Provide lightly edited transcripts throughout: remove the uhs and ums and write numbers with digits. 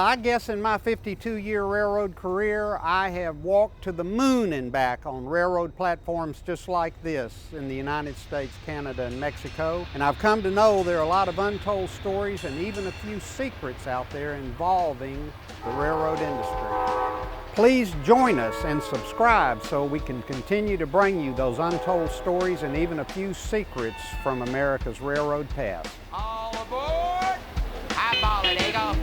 I guess in my 52-year railroad career, I have walked to the moon and back on railroad platforms just like this in the United States, Canada, and Mexico. And I've come to know there are a lot of untold stories and even a few secrets out there involving the railroad industry. Please join us and subscribe so we can continue to bring you those untold stories and even a few secrets from America's railroad past. All aboard! Highball it, Eagle!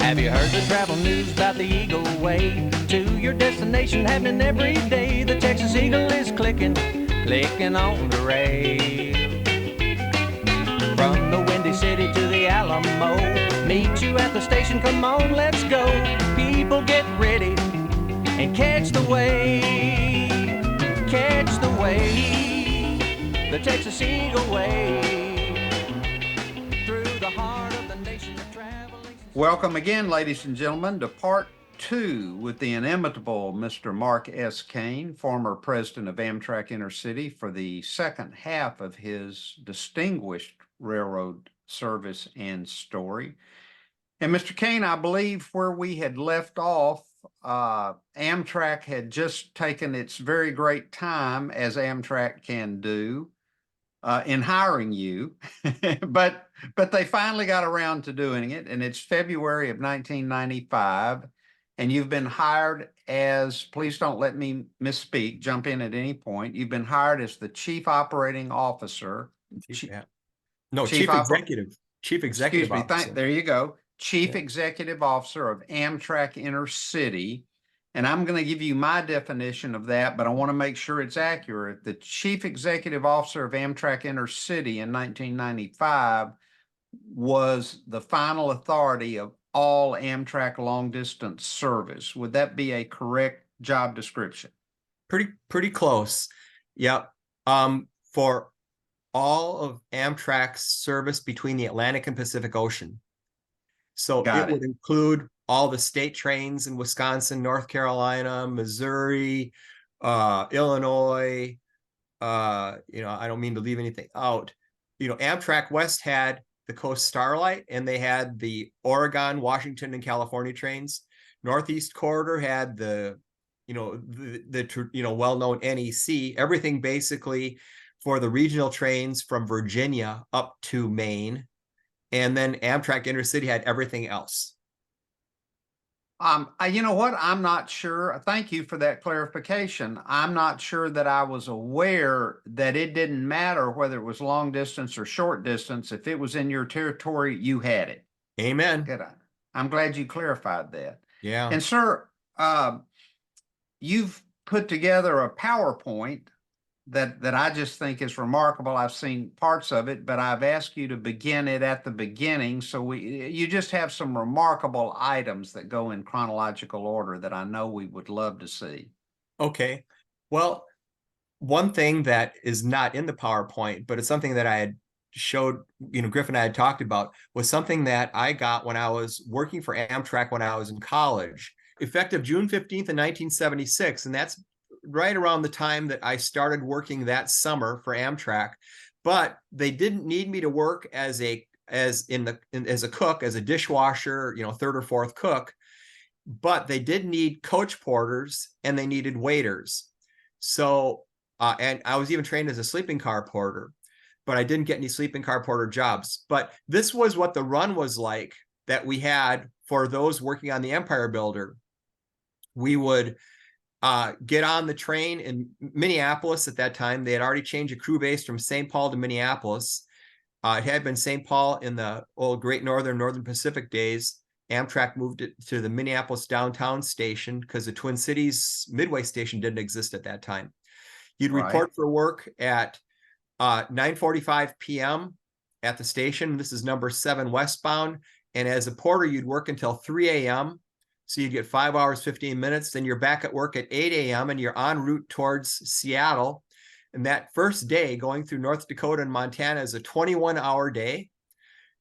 Have you heard the travel news about the Eagle Way? To your destination happening every day. The Texas Eagle is clicking on the rail. From the Windy City to the Alamo, meet you at the station, come on, let's go. People get ready and catch the wave. Catch the wave, the Texas Eagle Way. Through the heart of the nation of traveling. Welcome again, ladies and gentlemen, to part two with the inimitable Mr. Mark S. Kane, former president of Amtrak Intercity, for the second half of his distinguished railroad service and story. And Mr. Kane, I believe where we had left off, Amtrak had just taken its very great time, as Amtrak can do, in hiring you, but they finally got around to doing it, and it's February of 1995, and you've been hired as, please don't let me misspeak, jump in at any point, you've been hired as the Chief Operating Officer. Chief Executive Excuse me, Officer. there you go. Chief Executive Officer of Amtrak Intercity. And I'm going to give you my definition of that, but I want to make sure it's accurate. The Chief Executive Officer of Amtrak Intercity in 1995 was the final authority of all Amtrak long-distance service. Would that be a correct job description? Pretty close. Yep. For all of Amtrak's service between the Atlantic and Pacific Ocean. So it would include all the state trains in Wisconsin, North Carolina, Missouri, Illinois. I don't mean to leave anything out. Amtrak West had the Coast Starlight, and they had the Oregon, Washington, and California trains. Northeast Corridor had the well-known NEC. Everything basically for the regional trains from Virginia up to Maine. And then Amtrak Intercity had everything else. You know what? I'm not sure. Thank you for that clarification. I'm not sure that I was aware that it didn't matter whether it was long distance or short distance. If it was in your territory, you had it. Amen. Good. I'm glad you clarified that. Yeah. And sir, you've put together a PowerPoint that I just think is remarkable. I've seen parts of it, but I've asked you to begin it at the beginning. So you just have some remarkable items that go in chronological order that I know we would love to see. Okay. Well, one thing that is not in the PowerPoint, but it's something that I had showed, Griff and I had talked about, was something that I got when I was working for Amtrak when I was in college, effective June 15th in 1976. And that's right around the time that I started working that summer for Amtrak, but they didn't need me to work as a cook, as a dishwasher, third or fourth cook, but they did need coach porters and they needed waiters. So, and I was even trained as a sleeping car porter, but I didn't get any sleeping car porter jobs. But this was what the run was like that we had for those working on the Empire Builder. We would get on the train in Minneapolis at that time. They had already changed a crew base from St. Paul to Minneapolis. It had been St. Paul in the old Great Northern Pacific days. Amtrak moved it to the Minneapolis downtown station because the Twin Cities Midway station didn't exist at that time. You'd report for work at 9:45 p.m. at the station. This is number 7 westbound. And as a porter, you'd work until 3 a.m. So you get 5 hours, 15 minutes, then you're back at work at 8 a.m. and you're en route towards Seattle. And that first day going through North Dakota and Montana is a 21-hour day.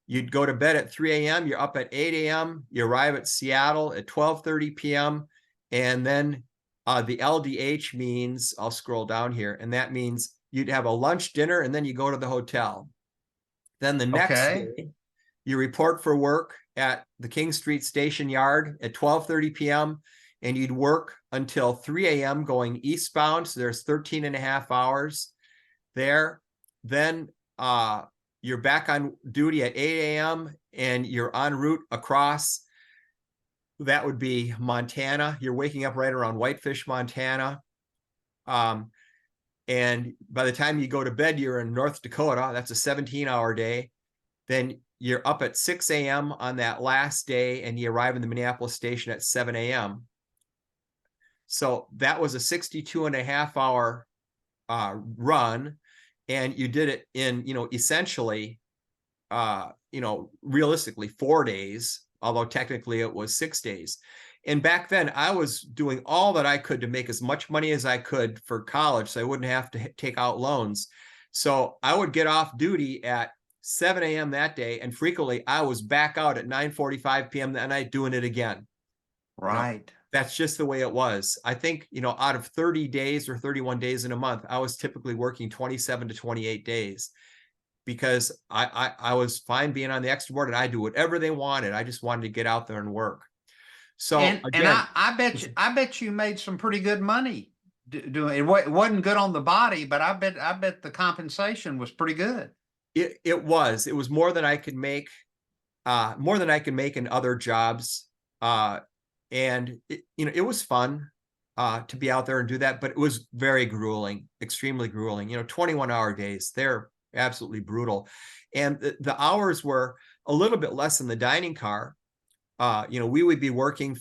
You'd go to bed at 3 a.m., you're up at 8 a.m., you arrive at Seattle at 12:30 p.m. And then the LDH means, I'll scroll down here, and that means you'd have a lunch, dinner, and then you go to the hotel. Then the next day, you report for work at the King Street Station Yard at 12:30 p.m. and you'd work until 3 a.m. going eastbound. So there's 13 and a half hours there. Then you're back on duty at 8 a.m. and you're en route across. That would be Montana. You're waking up right around Whitefish, Montana. And by the time you go to bed, you're in North Dakota. That's a 17-hour day. Then you're up at 6 a.m. on that last day, and you arrive in the Minneapolis station at 7 a.m. So that was a 62 and a half hour run. And you did it in, essentially, realistically 4 days, although technically it was 6 days. And back then I was doing all that I could to make as much money as I could for college, so I wouldn't have to take out loans. So I would get off duty at 7 a.m. that day, and frequently I was back out at 9:45 p.m. that night doing it again. Right. That's just the way it was. I think, out of 30 days or 31 days in a month, I was typically working 27 to 28 days because I was fine being on the extra board and I do whatever they wanted. I just wanted to get out there and work. So And again, I bet you made some pretty good money doing it. It wasn't good on the body, but I bet the compensation was pretty good. it was more than I could make, in other jobs. And it was fun to be out there and do that, but it was very grueling, extremely grueling. 21-hour days, they're absolutely brutal. And the hours were a little bit less in the dining car. We would be working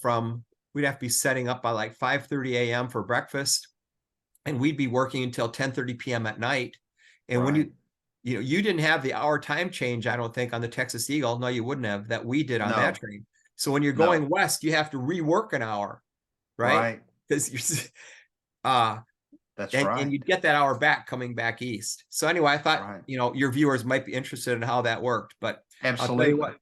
we'd have to be setting up by like 5:30 a.m. for breakfast, and we'd be working until 10:30 p.m. at night. And when you didn't have the hour time change, I don't think, on the Texas Eagle. No, you wouldn't have, that we did on that train. So when you're going west, you have to rework an hour, right? Because you're that's right. And you'd get that hour back coming back east. So anyway, I thought your viewers might be interested in how that worked. But absolutely, I'll tell you what,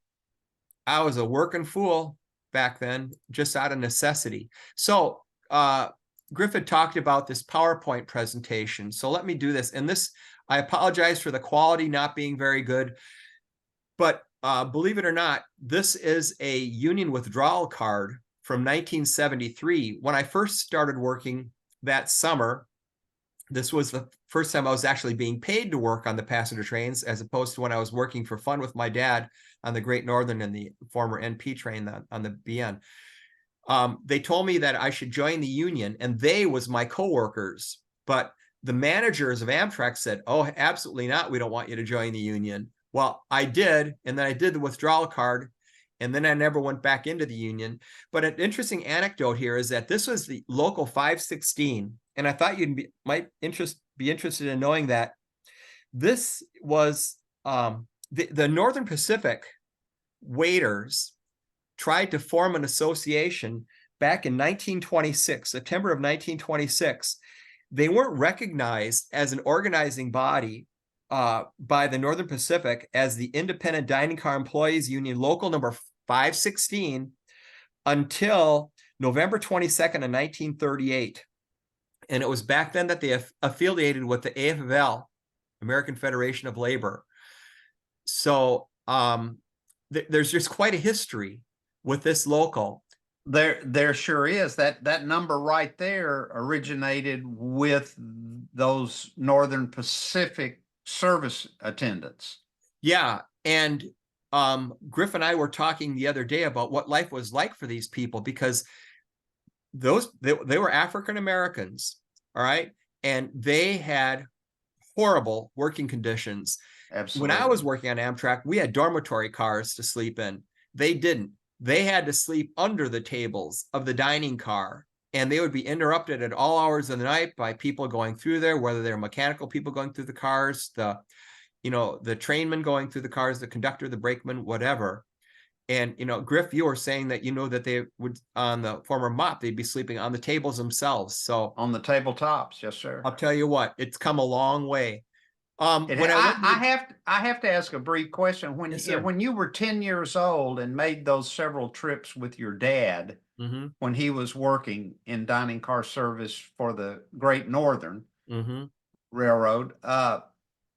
I was a working fool back then, just out of necessity. So Griffith talked about this PowerPoint presentation. So let me do this. And this, I apologize for the quality not being very good, but believe it or not, this is a union withdrawal card from 1973. When I first started working that summer, this was the first time I was actually being paid to work on the passenger trains, as opposed to when I was working for fun with my dad on the Great Northern and the former NP train on the BN. They told me that I should join the union, and they was my coworkers. But the managers of Amtrak said, "Oh, absolutely not. We don't want you to join the union." Well, I did, and then I did the withdrawal card, and then I never went back into the union. But an interesting anecdote here is that this was the local 516, and I thought you might be interested in knowing that this was the Northern Pacific waiters tried to form an association back in 1926, September of 1926. They weren't recognized as an organizing body by the Northern Pacific as the Independent Dining Car Employees Union Local number 516 until November 22nd of 1938. And it was back then that they affiliated with the AFL, American Federation of Labor. So there's just quite a history with this local. There sure is. That number right there originated with those Northern Pacific service attendants. Yeah. And Griff and I were talking the other day about what life was like for these people, because they were African Americans, all right, and they had horrible working conditions. Absolutely. When I was working on Amtrak, we had dormitory cars to sleep in. They didn't. They had to sleep under the tables of the dining car, and they would be interrupted at all hours of the night by people going through there, whether they're mechanical people going through the cars, the trainman going through the cars, the conductor, the brakeman, whatever. And, Griff, you were saying that, that they would, on the former MOP, they'd be sleeping on the tables themselves. So on the tabletops. Yes, sir. I'll tell you what, it's come a long way. I have to ask a brief question. When you were 10 years old and made those several trips with your dad, when he was working in dining car service for the Great Northern Railroad,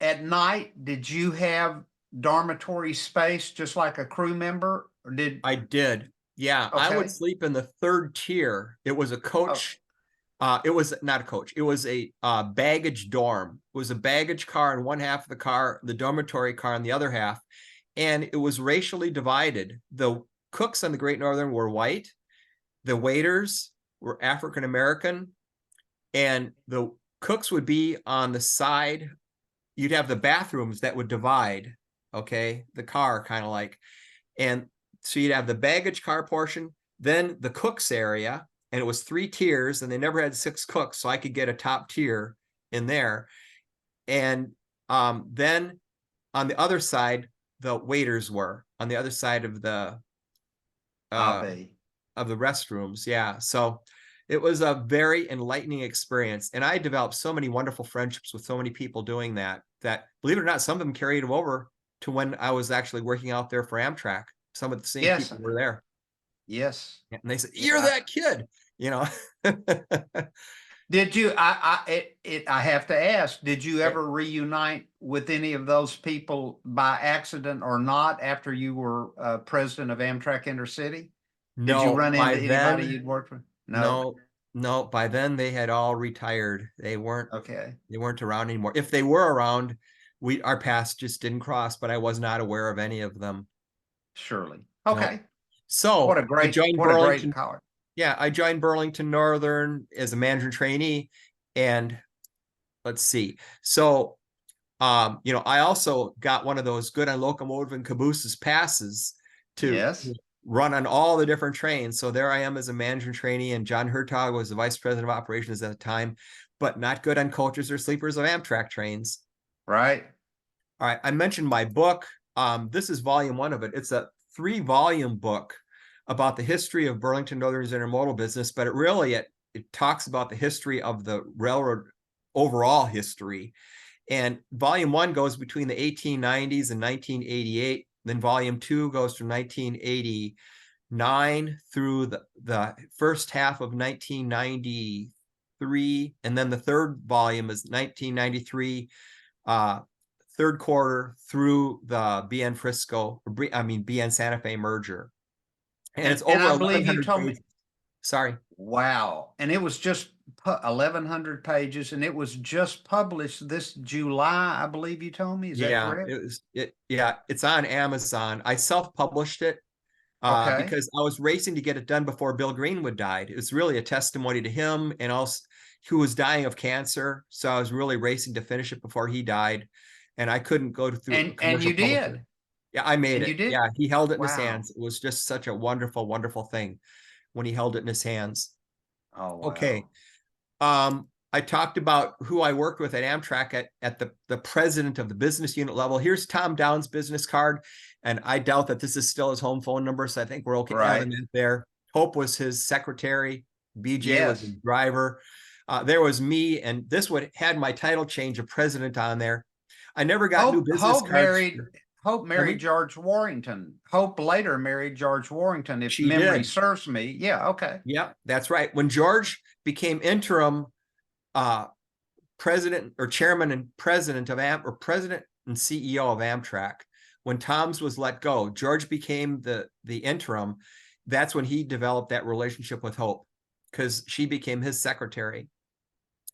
at night, did you have dormitory space just like a crew member, Or did I did. Yeah, I would okay? sleep in the third tier. It was a Oh, coach. It was not a coach. It was a baggage dorm. It was a baggage car in one half of the car, the dormitory car in the other half, and it was racially divided. The cooks on the Great Northern were white. The waiters were African American, and the cooks would be on the side. You'd have the bathrooms that would divide, okay, the car kind of like, and so you'd have the baggage car portion, then the cooks area, and it was 3 tiers, and they never had 6 cooks, so I could get a top tier in there. And then on the other side, the waiters were on the other side of the Abe. restrooms. Yeah, so it was a very enlightening experience, and I developed so many wonderful friendships with so many people doing that. That, believe it or not, some of them carried over to when I was actually working out there for Amtrak. Some of the same Yes. people were there. Yes. And they said, "You're that kid," you know. Did you? I have to ask. Did you ever reunite with any of those people by accident or not after you were president of Amtrak Intercity? Did you No, run by into anybody then, you'd worked with? no, no, by then they had all retired. They weren't Okay. around anymore. If they were around, our paths just didn't cross, but I was not aware of any of them. Surely. No. Okay. So I joined what a great Burlington. college. Yeah, I joined Burlington Northern as a management trainee, and let's see. So, I also got one of those good on locomotive and cabooses passes to Yes. run on all the different trains. So there I am as a management trainee, and John Hertog was the vice president of operations at the time, but not good on coaches or sleepers of Amtrak trains. Right. All right, I mentioned my book. This is volume 1 of it. It's a 3-volume book about the history of Burlington Northern's intermodal business, but it talks about the history of the railroad overall history. And volume 1 goes between the 1890s and 1988. Then volume 2 goes from 1989 through the first half of 1993. And then the third volume is 1993, third quarter through the BN Santa Fe merger. And it's over I believe you 1,100 told pages. me. Sorry. Wow. And it was just 1,100 pages, and it was just published this July, I believe you told me. Is that correct? It's on Amazon. I self-published it Okay. because I was racing to get it done before Bill Greenwood died. It was really a testimony to him, and also who was dying of cancer. So I was really racing to finish it before he died, and I couldn't go through a And commercial you publisher. did. Yeah, I made And it. you did. Yeah, he held it in his Wow. hands. It was just such a wonderful, wonderful thing when he held it in his hands. Oh, wow. Okay. I talked about who I worked with at Amtrak at the president of the business unit level. Here's Tom Downs' business card, and I doubt that this is still his home phone number, so I think we're okay having it there. Hope was his secretary. BJ was his driver. There was me, and this had my title change of president on there. I never got new business cards. Hope married George Warrington. Hope later married George Warrington, if memory serves me. Yeah, okay. Yeah, that's right. When George became interim president or chairman and president of president and CEO of Amtrak, when Tom's was let go, George became the interim. That's when he developed that relationship with Hope, because she became his secretary.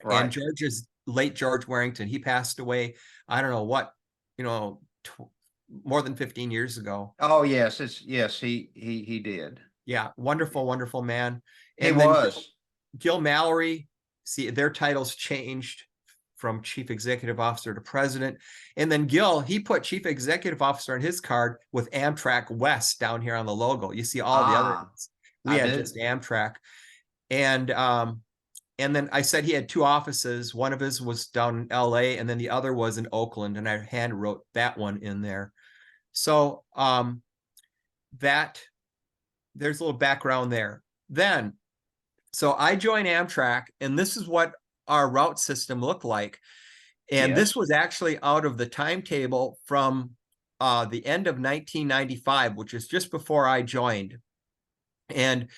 Right. And George's late George Warrington, he passed away, I don't know what, more than 15 years ago. Oh, yes. He did. Yeah. Wonderful, wonderful man. And he was. Gil Mallory, see, their titles changed from chief executive officer to president. And then Gil, he put chief executive officer on his card with Amtrak West down here on the logo. You see all the other ones. We had just Amtrak. And then I said he had 2 offices. One of his was down in LA, and then the other was in Oakland, and I hand wrote that one in there. So there's a little background there. Then, so I joined Amtrak, and this is what our route system looked like. And this was actually out of the timetable from the end of 1995, which is just before I joined. And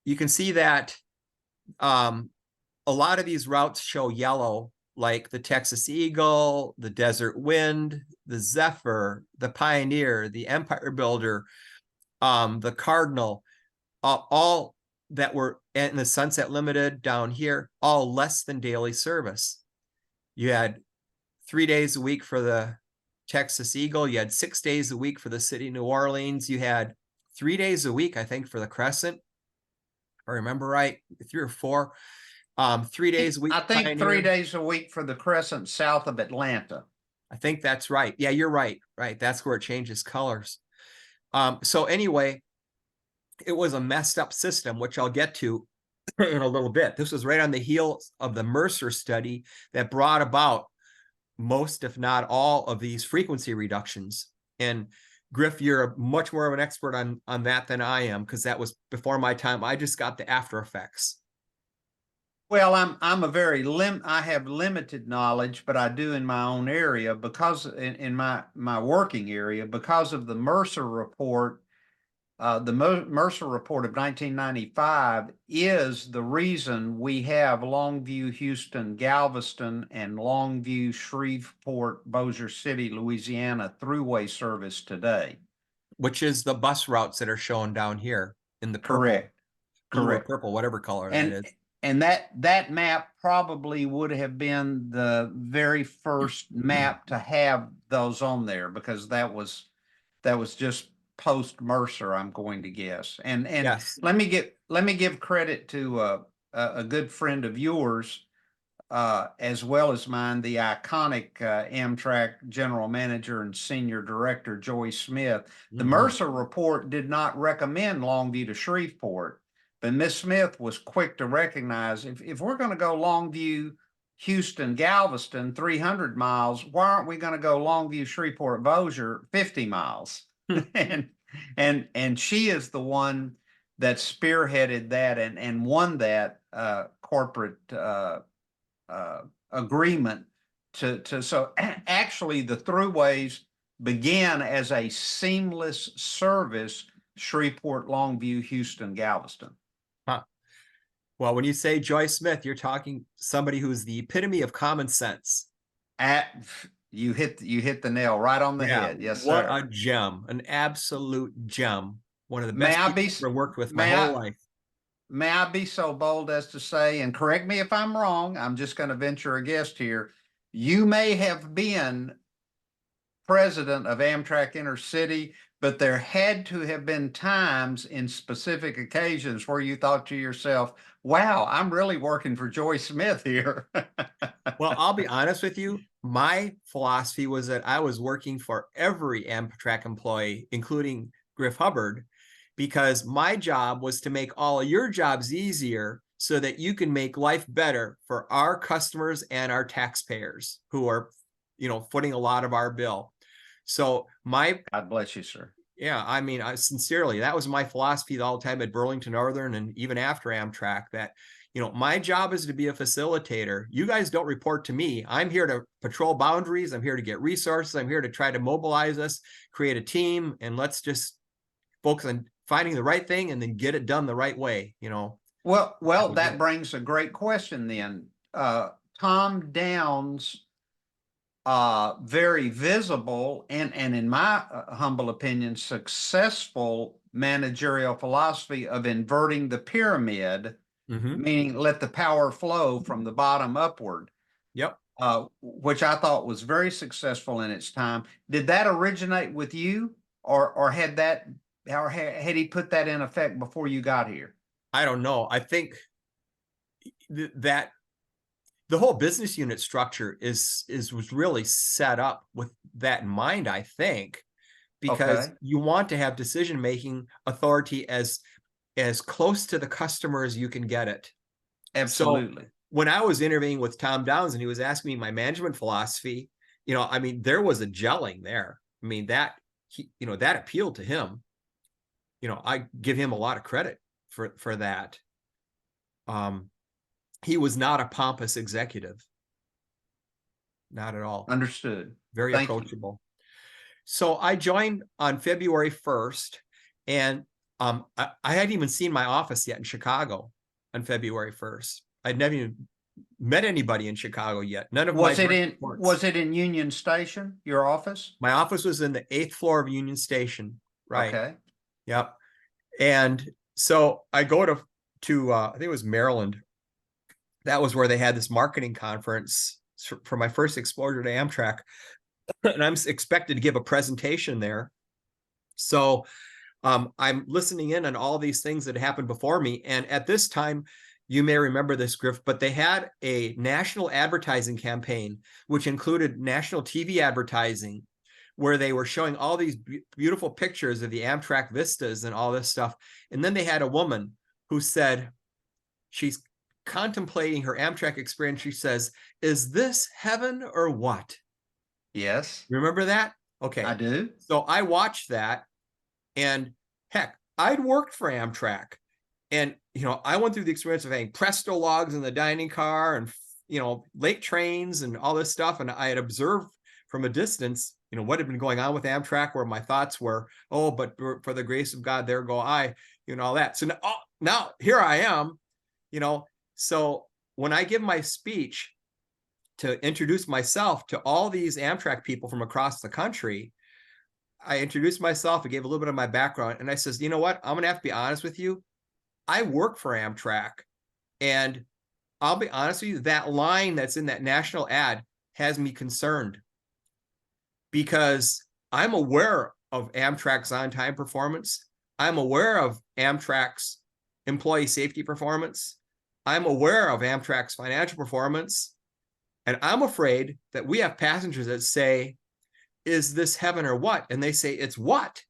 you can see that a lot of these routes show yellow, like the Texas Eagle, the Desert Wind, the Zephyr, the Pioneer, the Empire Builder. the Cardinal, all that were in the Sunset Limited down here, all less than daily service. You had 3 days a week for the Texas Eagle. You had 6 days a week for the City of New Orleans. You had 3 days a week, I think, for the Crescent. If I remember right, 3 or 4. 3 days a week. I think Pioneer. 3 days a week for the Crescent south of Atlanta. I think that's right. Yeah, you're right. Right. That's where it changes colors. So anyway, it was a messed up system, which I'll get to in a little bit. This was right on the heels of the Mercer study that brought about most, if not all, of these frequency reductions. And Griff, you're much more of an expert on that than I am, because that was before my time. I just got the after effects. Well, I have limited knowledge, but I do in my own area because in my working area, because of the Mercer report. The Mercer report of 1995 is the reason we have Longview, Houston, Galveston, and Longview, Shreveport, Bossier City, Louisiana throughway service today. Which is the bus routes that are shown down here in the purple, Correct. blue or Correct. purple, whatever color that is. And that map probably would have been the very first map to have those on there, because that was just post Mercer, I'm going to guess. And Yes. let me give credit to a good friend of yours, as well as mine, the iconic Amtrak general manager and senior director Joy Smith. The Mercer report did not recommend Longview to Shreveport, but Miss Smith was quick to recognize if we're going to go Longview, Houston, Galveston, 300 miles, why aren't we going to go Longview, Shreveport, Bossier, 50 miles? and she is the one that spearheaded that and won that corporate agreement to so actually the throughways began as a seamless service, Shreveport, Longview, Houston, Galveston. Huh. Well, when you say Joy Smith, you're talking somebody who's the epitome of common sense. You hit the nail right on the head. Yes, what sir. A gem, an absolute gem. One of the best people I've ever worked with my whole life. May I be so bold as to say, and correct me if I'm wrong, I'm just going to venture a guess here. You may have been president of Amtrak Intercity, but there had to have been times in specific occasions where you thought to yourself, wow, I'm really working for Joy Smith here. Well, I'll be honest with you. My philosophy was that I was working for every Amtrak employee, including Griff Hubbard, because my job was to make all of your jobs easier so that you can make life better for our customers and our taxpayers who are, footing a lot of our bill. So God bless you, sir. Yeah, I mean, sincerely, that was my philosophy the whole time at Burlington Northern and even after Amtrak, that, my job is to be a facilitator. You guys don't report to me. I'm here to patrol boundaries. I'm here to get resources. I'm here to try to mobilize us, create a team, and let's just focus on finding the right thing and then get it done the right way, Well, that brings a great question then. Tom Downs' very visible and in my humble opinion, successful managerial philosophy of inverting the pyramid, meaning let the power flow from the bottom upward. Yep. Which I thought was very successful in its time. Did that originate with you, or had he put that in effect before you got here? I don't know. I think that the whole business unit structure was really set up with that in mind, I think, because you want to have decision-making authority as close to the customer as you can get it. Absolutely. So when I was interviewing with Tom Downs and he was asking me my management philosophy, there was a gelling there. I mean, that appealed to him. I give him a lot of credit for that. He was not a pompous executive. Not at all. Understood. Very approachable. So I joined on February 1st, and I hadn't even seen my office yet in Chicago on February 1st. I'd never even met anybody in Chicago yet. None of was it in Union Station, your office? My office was in the 8th floor of Union Station. Right. Okay. Yep. And so I go to I think it was Maryland. That was where they had this marketing conference for my first exposure to Amtrak. And I'm expected to give a presentation there. So I'm listening in on all these things that happened before me. And at this time, you may remember this, Griff, but they had a national advertising campaign, which included national TV advertising, where they were showing all these beautiful pictures of the Amtrak vistas and all this stuff. And then they had a woman who said, she's contemplating her Amtrak experience. She says, "Is this heaven or what?" Yes, Remember that? Okay. I do. So I watched that, and heck, I'd worked for Amtrak. And, I went through the experience of having Presto logs in the dining car and, late trains and all this stuff. And I had observed from a distance, what had been going on with Amtrak, where my thoughts were, oh, but for the grace of God, there go I, all that. So now here I am, so when I give my speech to introduce myself to all these Amtrak people from across the country, I introduced myself, I gave a little bit of my background, and I says, you know what, I'm going to have to be honest with you. I work for Amtrak, and I'll be honest with you, that line that's in that national ad has me concerned, because I'm aware of Amtrak's on-time performance. I'm aware of Amtrak's employee safety performance. I'm aware of Amtrak's financial performance. And I'm afraid that we have passengers that say, "Is this heaven or what?" And they say, "It's what?"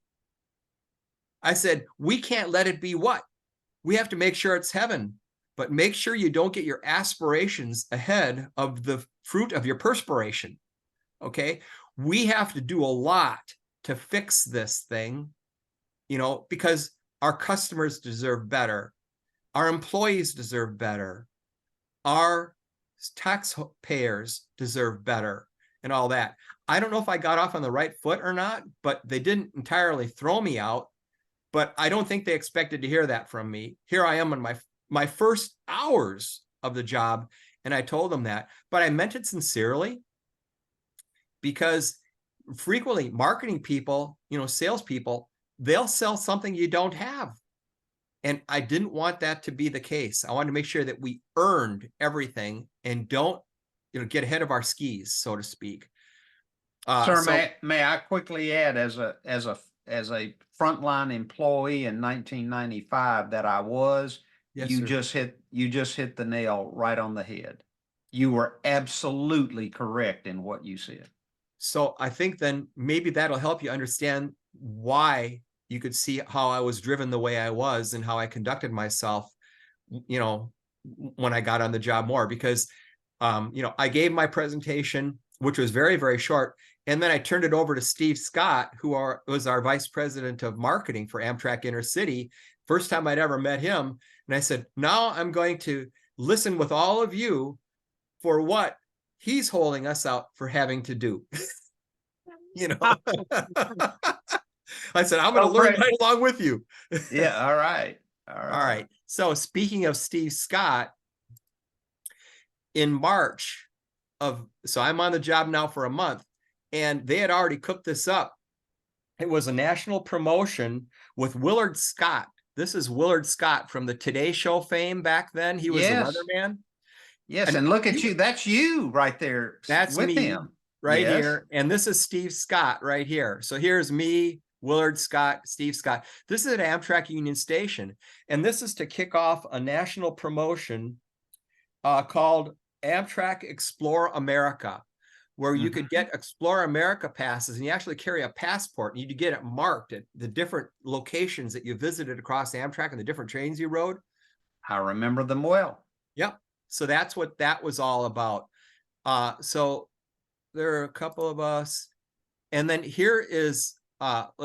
I said, we can't let it be what? We have to make sure it's heaven, but make sure you don't get your aspirations ahead of the fruit of your perspiration. Okay. We have to do a lot to fix this thing, because our customers deserve better. Our employees deserve better. Our taxpayers deserve better, and all that. I don't know if I got off on the right foot or not, but they didn't entirely throw me out. But I don't think they expected to hear that from me. Here I am in my first hours of the job, and I told them that. But I meant it sincerely, because frequently marketing people, salespeople, they'll sell something you don't have. And I didn't want that to be the case. I wanted to make sure that we earned everything and don't, get ahead of our skis, so to speak. Sir, may I quickly add, as a frontline employee in 1995 that I was, Yes, you sir. just hit the nail right on the head. You were absolutely correct in what you said. So I think then maybe that'll help you understand why you could see how I was driven the way I was and how I conducted myself, when I got on the job more, because, I gave my presentation, which was very, very short. And then I turned it over to Steve Scott, who was our vice president of marketing for Amtrak Intercity. First time I'd ever met him. And I said, now I'm going to listen with all of you for what he's holding us out for having to do. I said, I'm going to learn right along with you. Yeah. All right. All right. So speaking of Steve Scott, in March so I'm on the job now for a month, and they had already cooked this up. It was a national promotion with Willard Scott. This is Willard Scott from the Today Show fame back then. He was the weatherman. Yes, and look at you. That's you right there. That's with me him right here. And this is Steve Scott right here. So here's me, Willard Scott, Steve Scott. This is at Amtrak Union Station. And this is to kick off a national promotion called Amtrak Explore America, where you could get Explore America passes, and you actually carry a passport, and you get it marked at the different locations that you visited across Amtrak and the different trains you rode. I remember them well. Yep. So that's what that was all about. So there are a couple of us, and then here is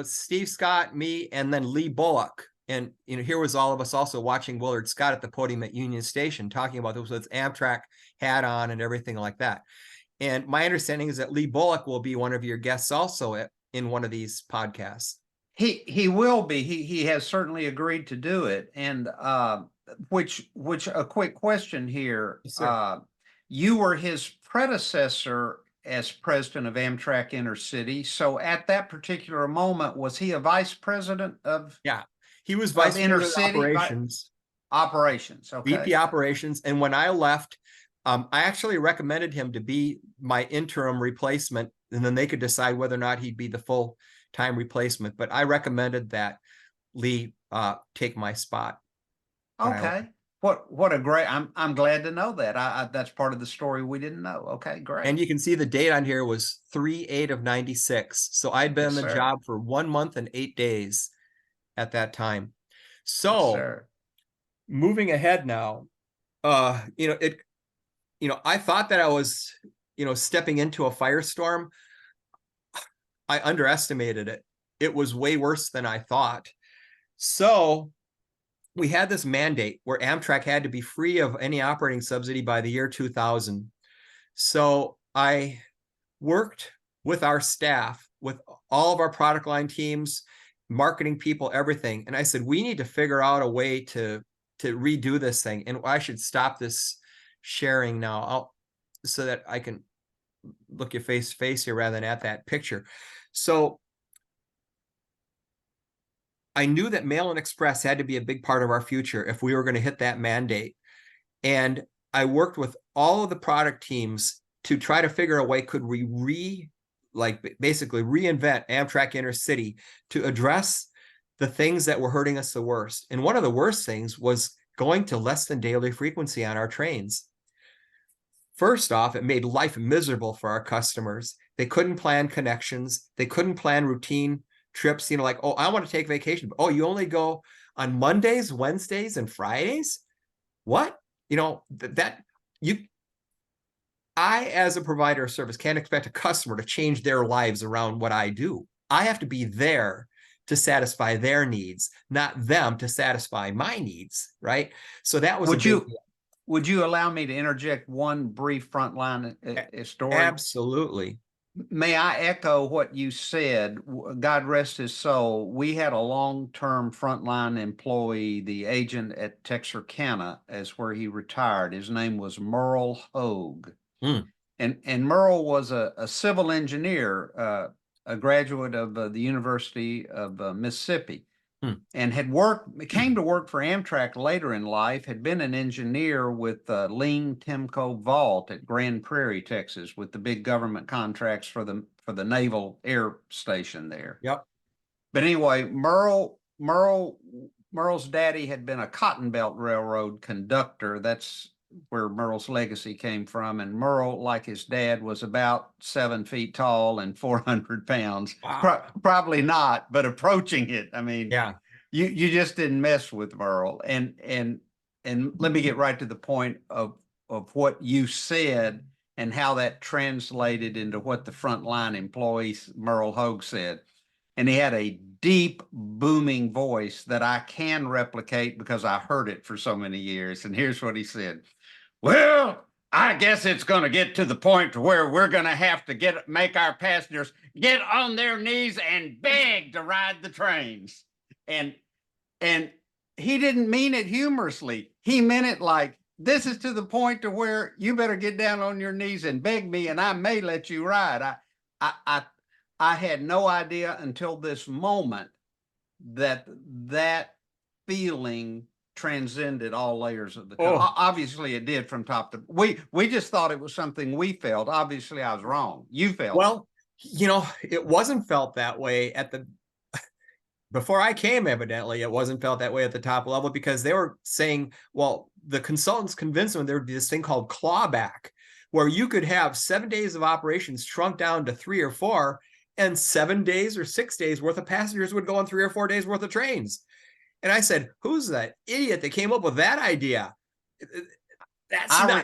Steve Scott, me, and then Lee Bullock. And here was all of us also watching Willard Scott at the podium at Union Station, talking about this with Amtrak hat on and everything like that. And my understanding is that Lee Bullock will be one of your guests also in one of these podcasts. He will be. He has certainly agreed to do it. And which a quick question here. Yes, sir. You were his predecessor as president of Amtrak Intercity. So at that particular moment, was he a vice president of Yeah, he was vice president of Intercity operations. Operations? Okay. VP operations. And when I left, I actually recommended him to be my interim replacement, and then they could decide whether or not he'd be the full-time replacement. But I recommended that Lee take my spot. Okay. What a great, I'm glad to know that. I that's part of the story we didn't know. Okay, great. And you can see the date on here was 3/8 of 96. So I'd been Yes, in the sir. job for 1 month and 8 days at that time. Yes, So sir. moving ahead now, I thought that I was, stepping into a firestorm. I underestimated it. It was way worse than I thought. So we had this mandate where Amtrak had to be free of any operating subsidy by the year 2000. So I worked with our staff, with all of our product line teams, marketing people, everything. And I said, we need to figure out a way to redo this thing. And I should stop this sharing now so that I can look you face to face here rather than at that picture. So I knew that mail and express had to be a big part of our future if we were going to hit that mandate. And I worked with all of the product teams to try to figure a way, could we basically reinvent Amtrak Intercity to address the things that were hurting us the worst. And one of the worst things was going to less than daily frequency on our trains. First off, it made life miserable for our customers. They couldn't plan connections. They couldn't plan routine trips, like, oh, I want to take vacation. Oh, you only go on Mondays, Wednesdays, and Fridays? What? I, as a provider of service, can't expect a customer to change their lives around what I do. I have to be there to satisfy their needs, not them to satisfy my needs, right? So that was Would you allow me to interject one brief frontline story? Absolutely. May I echo what you said? God rest his soul. We had a long-term frontline employee, the agent at Texarkana, as where he retired. His name was Merle Hogue. And Merle was a civil engineer, a graduate of the University of Mississippi, and came to work for Amtrak later in life, had been an engineer with Lean Timco Vault at Grand Prairie, Texas, with the big government contracts for the Naval Air Station there. Yep. But anyway, Merle's daddy had been a Cotton Belt Railroad conductor. That's where Merle's legacy came from. And Merle, like his dad, was about 7 feet tall and 400 pounds. Wow. Probably not, but approaching it. I mean, yeah, you just didn't mess with Merle. And let me get right to the point of what you said and how that translated into what the frontline employees Merle Hogue said. And he had a deep, booming voice that I can replicate because I heard it for so many years. And here's what he said. Well, I guess it's going to get to the point to where we're going to have to make our passengers get on their knees and beg to ride the trains. And he didn't mean it humorously. He meant it like, this is to the point to where you better get down on your knees and beg me, and I may let you ride. I had no idea until this moment that feeling transcended all layers of the company. Obviously it did from top to we just thought it was something we felt. Obviously I was wrong. You felt well, it wasn't felt that way before I came, evidently. It wasn't felt that way at the top level because they were saying, well, the consultants convinced them there would be this thing called clawback, where you could have 7 days of operations shrunk down to 3 or 4, and 7 days or 6 days worth of passengers would go on 3 or 4 days worth of trains. And I said, who's that idiot that came up with that idea? I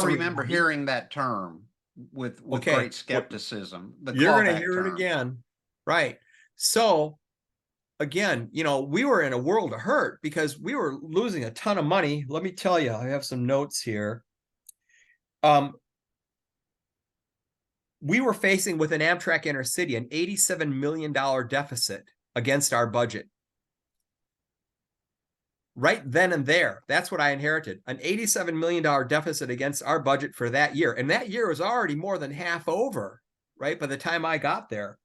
remember hearing that term with great skepticism. You're going to hear it again. Right. So again, we were in a world of hurt because we were losing a ton of money. Let me tell you, I have some notes here. We were facing with an Amtrak Intercity an $87 million deficit against our budget. right then and there. That's what I inherited, an $87 million deficit against our budget for that year. And that year was already more than half over, right, by the time I got there.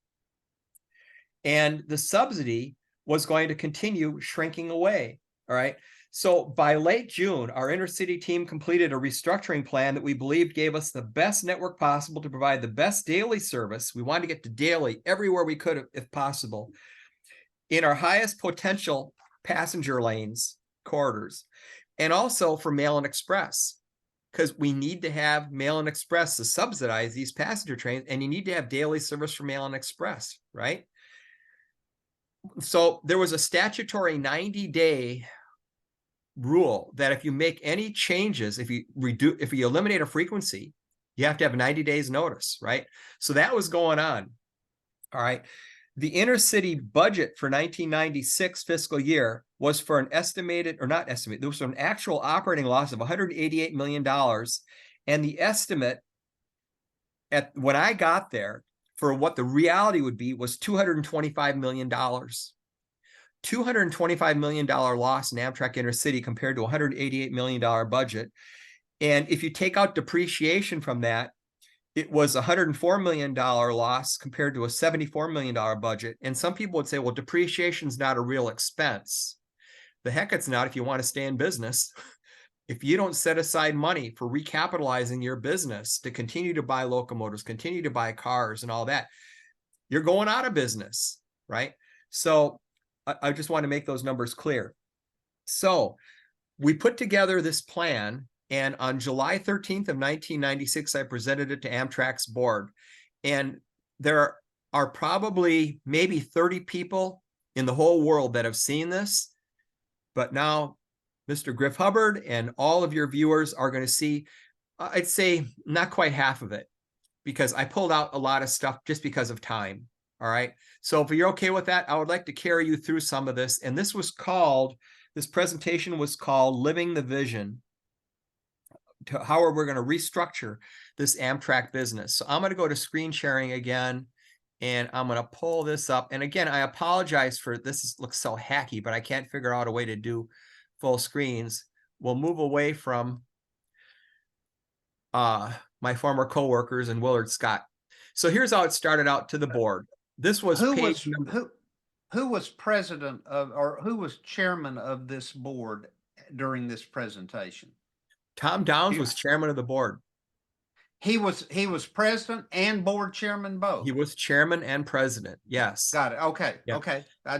And the subsidy was going to continue shrinking away, all right? So by late June, our intercity team completed a restructuring plan that we believed gave us the best network possible to provide the best daily service. We wanted to get to daily everywhere we could, if possible, in our highest potential passenger lanes, corridors, and also for mail and express, because we need to have mail and express to subsidize these passenger trains, and you need to have daily service for mail and express, right? So there was a statutory 90-day rule that if you make any changes, if you eliminate a frequency, you have to have 90 days notice, right? So that was going on. All right. The intercity budget for 1996 fiscal year was for an estimated, or not estimated, there was an actual operating loss of $188 million. And the estimate when I got there for what the reality would be was $225 million. $225 million loss in Amtrak Intercity compared to a $188 million budget. And if you take out depreciation from that, it was a $104 million loss compared to a $74 million budget. And some people would say, well, depreciation is not a real expense. The heck it's not if you want to stay in business. If you don't set aside money for recapitalizing your business to continue to buy locomotives, continue to buy cars and all that, you're going out of business, right? So I just want to make those numbers clear. So we put together this plan, and on July 13th of 1996, I presented it to Amtrak's board. And there are probably maybe 30 people in the whole world that have seen this. But now Mr. Griff Hubbard and all of your viewers are going to see, I'd say not quite half of it, because I pulled out a lot of stuff just because of time. All right. So if you're okay with that, I would like to carry you through some of this. And this presentation was called Living the Vision, to how we're going to restructure this Amtrak business. So I'm going to go to screen sharing again, and I'm going to pull this up. And again, I apologize for this. Looks so hacky, but I can't figure out a way to do full screens. We'll move away from my former coworkers and Willard Scott. So here's how it started out to the board. This was who was president of, or who was chairman of this board during this presentation? Tom Downs was chairman of the board. He was president and board chairman both. He was chairman and president. Yes. Got it. Okay. Yeah. Okay. I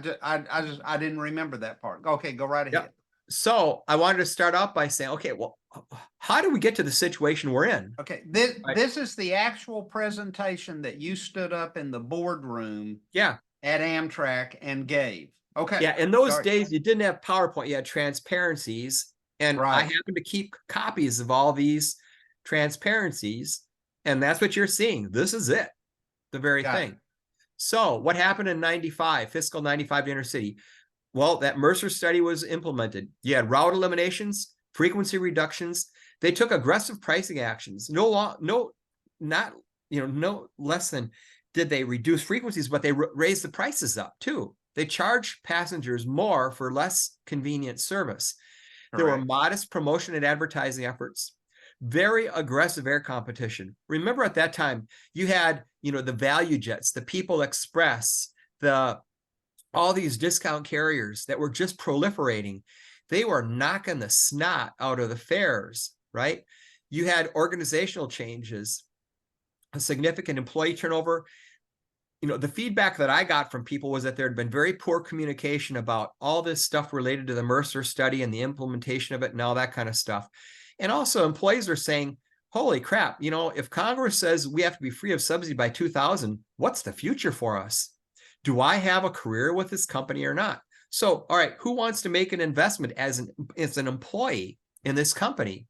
didn't remember that part. Okay, go right ahead. Yeah. So I wanted to start off by saying, okay, well, how do we get to the situation we're in? Okay. This is the actual presentation that you stood up in the boardroom at Amtrak and gave. Okay. Yeah. In those days, you didn't have PowerPoint. You had transparencies. And I happen to keep copies of all these transparencies. And that's what you're seeing. This is it. The very thing. So what happened in 95, fiscal 95 to Intercity? Well, that Mercer study was implemented. You had route eliminations, frequency reductions. They took aggressive pricing actions. No less than did they reduce frequencies, but they raised the prices up too. They charged passengers more for less convenient service. There were modest promotion and advertising efforts, very aggressive air competition. Remember at that time, you had, the value jets, the People Express, all these discount carriers that were just proliferating. They were knocking the snot out of the fares, right? You had organizational changes, a significant employee turnover. The feedback that I got from people was that there had been very poor communication about all this stuff related to the Mercer study and the implementation of it and all that kind of stuff. And also employees are saying, holy crap, if Congress says we have to be free of subsidy by 2000, what's the future for us? Do I have a career with this company or not? So, all right, who wants to make an investment as an employee in this company?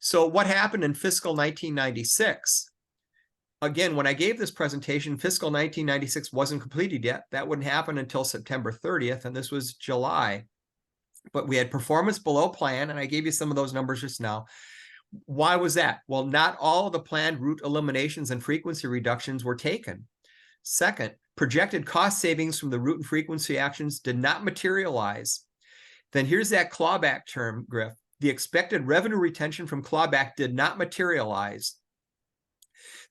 So what happened in fiscal 1996? Again, when I gave this presentation, fiscal 1996 wasn't completed yet. That wouldn't happen until September 30th, and this was July. But we had performance below plan, and I gave you some of those numbers just now. Why was that? Well, not all of the planned route eliminations and frequency reductions were taken. Second, projected cost savings from the route and frequency actions did not materialize. then here's that clawback term, Griff. The expected revenue retention from clawback did not materialize.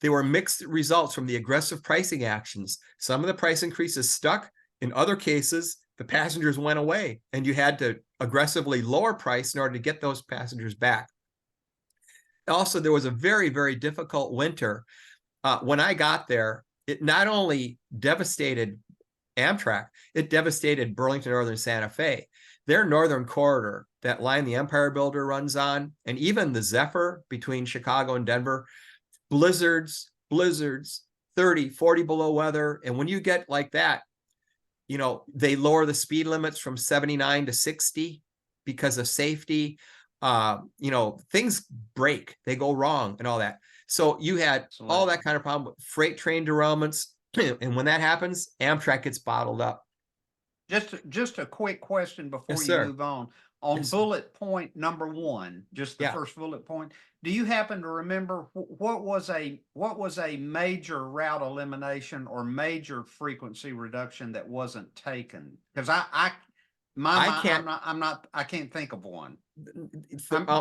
There were mixed results from the aggressive pricing actions. Some of the price increases stuck. In other cases, the passengers went away, and you had to aggressively lower price in order to get those passengers back. Also, there was a very, very difficult winter. When I got there, it not only devastated Amtrak, it devastated Burlington Northern Santa Fe. Their northern corridor, that line the Empire Builder runs on, and even the Zephyr between Chicago and Denver, blizzards, 30, 40 below weather. And when you get like that, they lower the speed limits from 79 to 60 because of safety. Things break, they go wrong and all that. So you had all that kind of problem with freight train derailments. And when that happens, Amtrak gets bottled up. Just a quick question before Yes, you sir. move on. On Yes, bullet point number 1, just the Yeah. first bullet point. Do you happen to remember what was a major route elimination or major frequency reduction that wasn't taken? Because I can't think of one.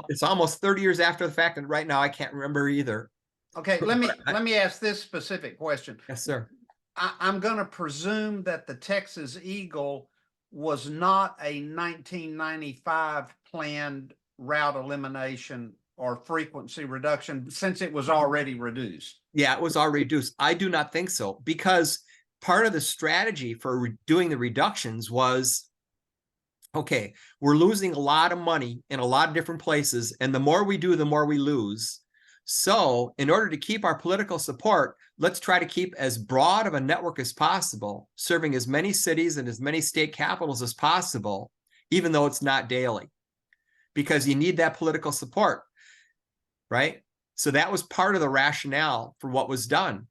It's almost 30 years after the fact, and right now I can't remember either. Okay, let me ask this specific question. Yes, sir. I'm going to presume that the Texas Eagle was not a 1995 planned route elimination or frequency reduction, since it was already reduced. Yeah, it was already reduced. I do not think so, because part of the strategy for doing the reductions was, okay, we're losing a lot of money in a lot of different places, and the more we do, the more we lose. So in order to keep our political support, let's try to keep as broad of a network as possible, serving as many cities and as many state capitals as possible, even though it's not daily, because you need that political support, right? So that was part of the rationale for what was done.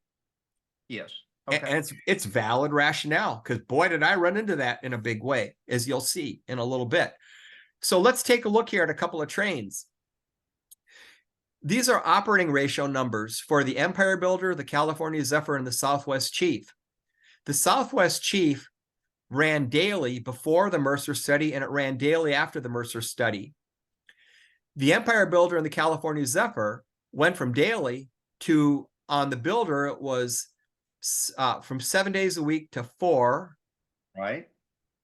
Yes. Okay. And it's valid rationale, because boy, did I run into that in a big way, as you'll see in a little bit. So let's take a look here at a couple of trains. These are operating ratio numbers for the Empire Builder, the California Zephyr, and the Southwest Chief. The Southwest Chief ran daily before the Mercer study, and it ran daily after the Mercer study. The Empire Builder and the California Zephyr went from daily to, on the Builder, it was from 7 days a week to 4. Right.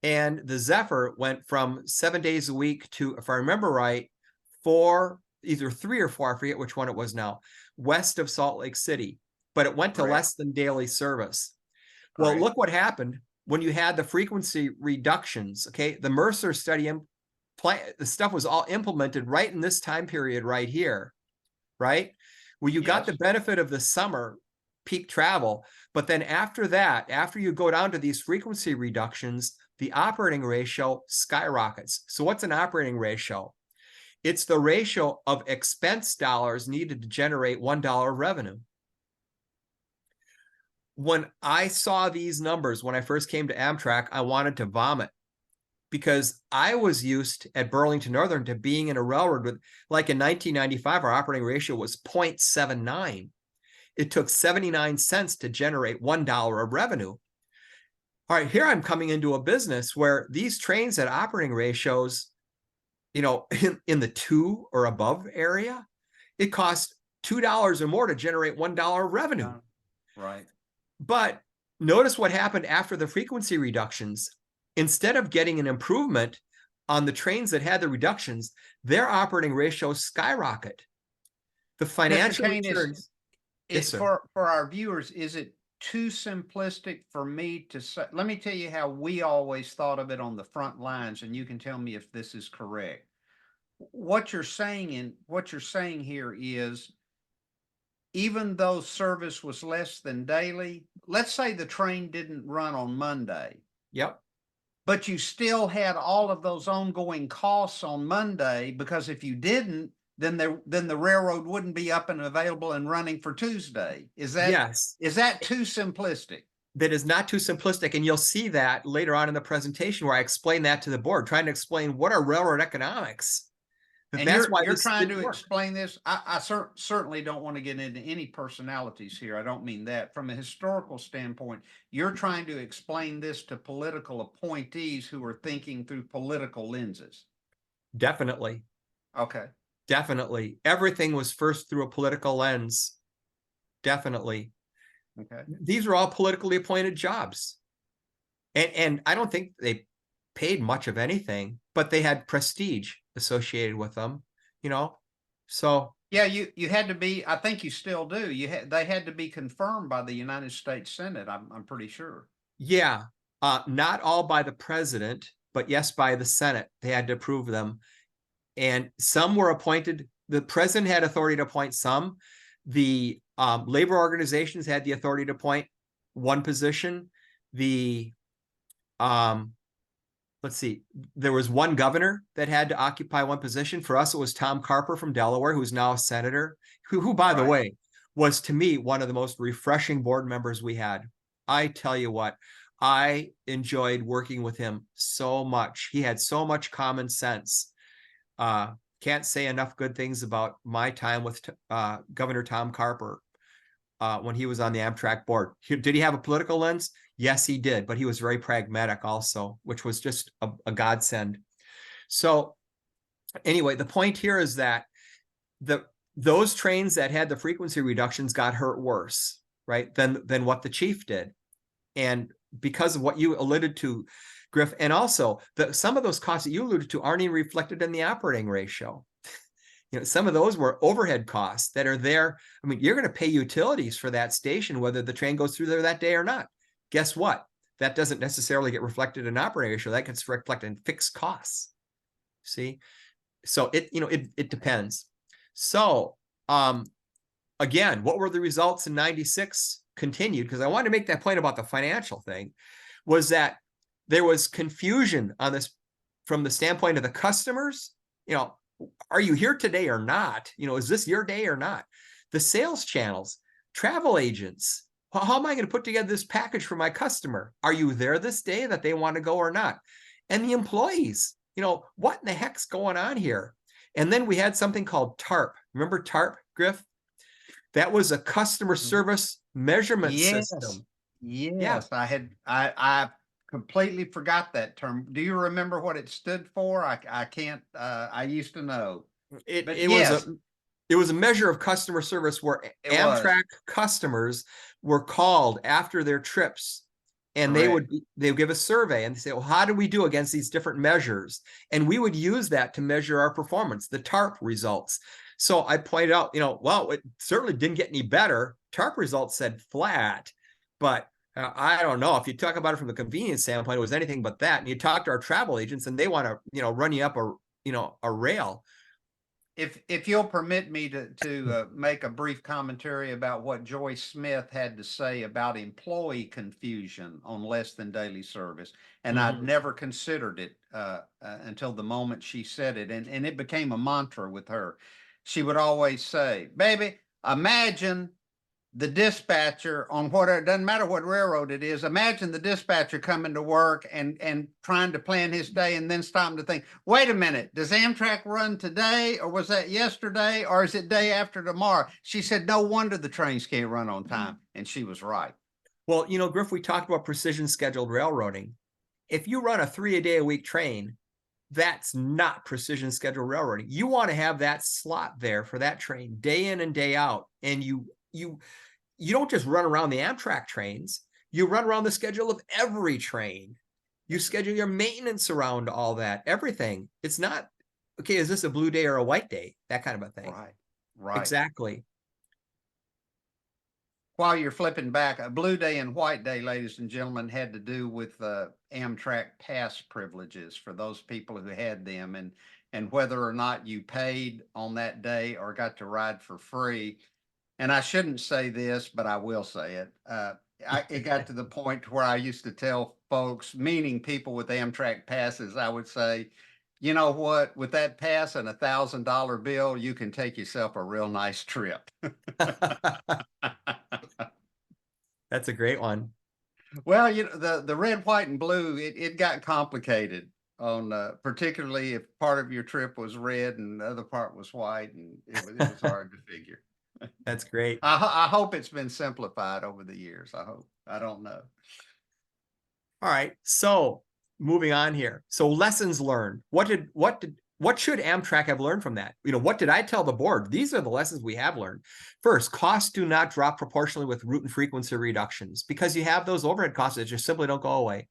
And the Zephyr went from 7 days a week to, if I remember right, 4, either 3 or 4, I forget which one it was now, west of Salt Lake City, but it went to less than daily service. Well, look what happened when you had the frequency reductions. Okay, the Mercer study, the stuff was all implemented right in this time period right here, right? Where you got the benefit of the summer peak travel, but then after that, after you go down to these frequency reductions, the operating ratio skyrockets. So what's an operating ratio? It's the ratio of expense dollars needed to generate $1 of revenue. When I saw these numbers, when I first came to Amtrak, I wanted to vomit, because I was used at Burlington Northern to being in a railroad with, like in 1995, our operating ratio was 0.79. It took 79 cents to generate $1 of revenue. All right, here I'm coming into a business where these trains had operating ratios, in the 2 or above area. It cost $2 or more to generate $1 of revenue. Right. But notice what happened after the frequency reductions. Instead of getting an improvement on the trains that had the reductions, their operating ratios skyrocket. The financial returns. For our viewers, is it too simplistic for me to say? Let me tell you how we always thought of it on the front lines, and you can tell me if this is correct. What you're saying here is, even though service was less than daily, let's say the train didn't run on Monday. Yep. But you still had all of those ongoing costs on Monday, because if you didn't, then the railroad wouldn't be up and available and running for Tuesday. Is that too simplistic? That is not too simplistic. And you'll see that later on in the presentation, where I explain that to the board, trying to explain what are railroad economics. And That's why you're this trying didn't to work. explain this. I certainly don't want to get into any personalities here. I don't mean that. From a historical standpoint, you're trying to explain this to political appointees who are thinking through political lenses. Definitely. Okay. Definitely. Everything was first through a political lens. Definitely. Okay. These are all politically appointed jobs. And I don't think they paid much of anything, but they had prestige associated with them, you know? So Yeah, you had to be. I think you still do. They had to be confirmed by the United States Senate. I'm pretty sure. yeah, not all by the president, but yes, by the Senate. They had to approve them. And some were appointed. The president had authority to appoint some. The labor organizations had the authority to appoint one position. The let's see, there was one governor that had to occupy one position. For us, it was Tom Carper from Delaware, who's now a senator, who by the Right. way, was to me one of the most refreshing board members we had. I tell you what, I enjoyed working with him so much. He had so much common sense. Can't say enough good things about my time with Governor Tom Carper when he was on the Amtrak board. Did he have a political lens? Yes, he did, but he was very pragmatic also, which was just a godsend. So anyway, the point here is that those trains that had the frequency reductions got hurt worse, right, than what the chief did. And because of what you alluded to, Griff, and also some of those costs that you alluded to aren't even reflected in the operating ratio. You know, some of those were overhead costs that are there. I mean, you're going to pay utilities for that station, whether the train goes through there that day or not. Guess what? That doesn't necessarily get reflected in operating ratio. That gets reflected in fixed costs. See, so it depends. So again, what were the results in '96? Continued, because I wanted to make that point about the financial thing, was that there was confusion on this from the standpoint of the customers. You know, are you here today or not? You know, is this your day or not? The sales channels, travel agents, how am I going to put together this package for my customer? Are you there this day that they want to go or not? And the employees, you know, what in the heck's going on here? And then we had something called TARP. Remember TARP, Griff? That was a customer service measurement Yes. system. Yes. I completely forgot that term. Do you remember what it stood for? I can't. I used to know. But yes, It was a measure of customer service where it was. Amtrak customers were called after their trips, and they would give a survey and say, well, how do we do against these different measures? And we would use that to measure our performance, the TARP results. So I pointed out, you know, well, it certainly didn't get any better. TARP results said flat, but I don't know. If you talk about it from the convenience standpoint, it was anything but that. And you talk to our travel agents and they want to, you know, run you up a rail. If you'll permit me to make a brief commentary about what Joyce Smith had to say about employee confusion on less than daily service, and I'd never considered it until the moment she said it, and it became a mantra with her. She would always say, "Baby, imagine the dispatcher on whatever, it doesn't matter what railroad it is. Imagine the dispatcher coming to work and trying to plan his day and then stopping to think, wait a minute, does Amtrak run today or was that yesterday or is it day after tomorrow?" She said, no wonder the trains can't run on time. And she was right. Well, you know, Griff, we talked about precision scheduled railroading. If you run a 3-a-day-a-week train, that's not precision scheduled railroading. You want to have that slot there for that train day in and day out. And you don't just run around the Amtrak trains. You run around the schedule of every train. You schedule your maintenance around all that, everything. It's not, okay, is this a blue day or a white day? That kind of a thing. Right. Exactly. While you're flipping back, a blue day and white day, ladies and gentlemen, had to do with Amtrak pass privileges for those people who had them, and whether or not you paid on that day or got to ride for free. And I shouldn't say this, but I will say it. It got to the point where I used to tell folks, meaning people with Amtrak passes, I would say, you know what, with that pass and $1,000 bill, you can take yourself a real nice trip. That's a great one. Well, you know, the red, white, and blue, it got complicated particularly if part of your trip was red and the other part was white, and it was hard to figure. That's great. I hope it's been simplified over the years. I hope. I don't know. All right. So moving on here. So lessons learned. What should Amtrak have learned from that? What did I tell the board? These are the lessons we have learned. First, costs do not drop proportionally with route and frequency reductions because you have those overhead costs that just simply don't go away.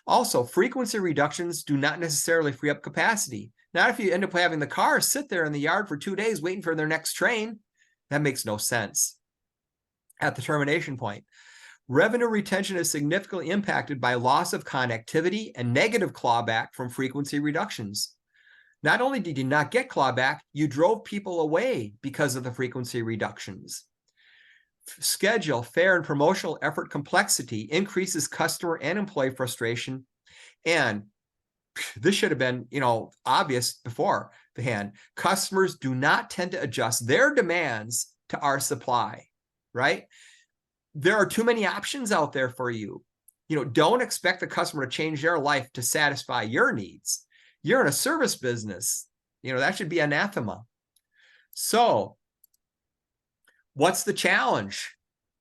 Also, frequency reductions do not necessarily free up capacity. Not if you end up having the car sit there in the yard for 2 days waiting for their next train. That makes no sense. At the termination point, revenue retention is significantly impacted by loss of connectivity and negative clawback from frequency reductions. Not only did you not get clawback, you drove people away because of the frequency reductions. Schedule, fare, and promotional effort complexity increases customer and employee frustration. And this should have been, obvious beforehand. Customers do not tend to adjust their demands to our supply, right? There are too many options out there for you. Don't expect the customer to change their life to satisfy your needs. You're in a service business. That should be anathema. So what's the challenge?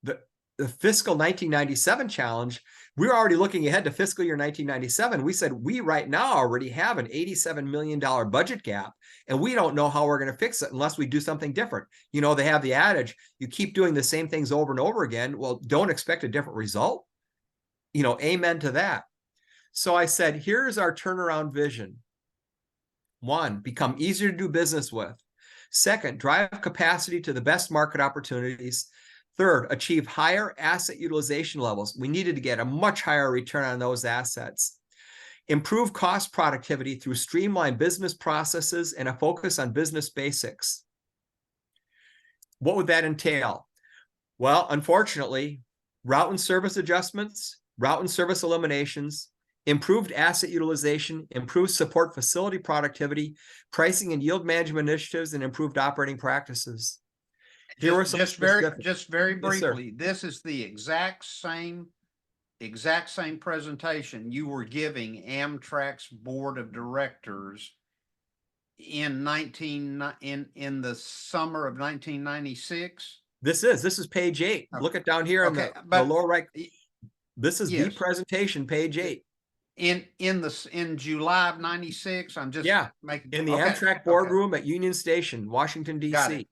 The fiscal 1997 challenge, we're already looking ahead to fiscal year 1997. We said we right now already have an $87 million budget gap, and we don't know how we're going to fix it unless we do something different. They have the adage, you keep doing the same things over and over again. Well, don't expect a different result. Amen to that. So I said, here's our turnaround vision. 1, become easier to do business with. 2nd, drive capacity to the best market opportunities. 3rd, achieve higher asset utilization levels. We needed to get a much higher return on those assets. Improve cost productivity through streamlined business processes and a focus on business basics. What would that entail? Well, unfortunately, route and service adjustments, route and service eliminations, improved asset utilization, improved support facility productivity, pricing and yield management initiatives, and improved operating practices. Here were some just very briefly. Yes, this is the exact same presentation you were giving Amtrak's board of directors in the summer of 1996. This is page 8. Look at down here on the lower right. This is the presentation, page 8. In July of 96. I'm just making in the Amtrak boardroom at Union Station, Washington, D.C.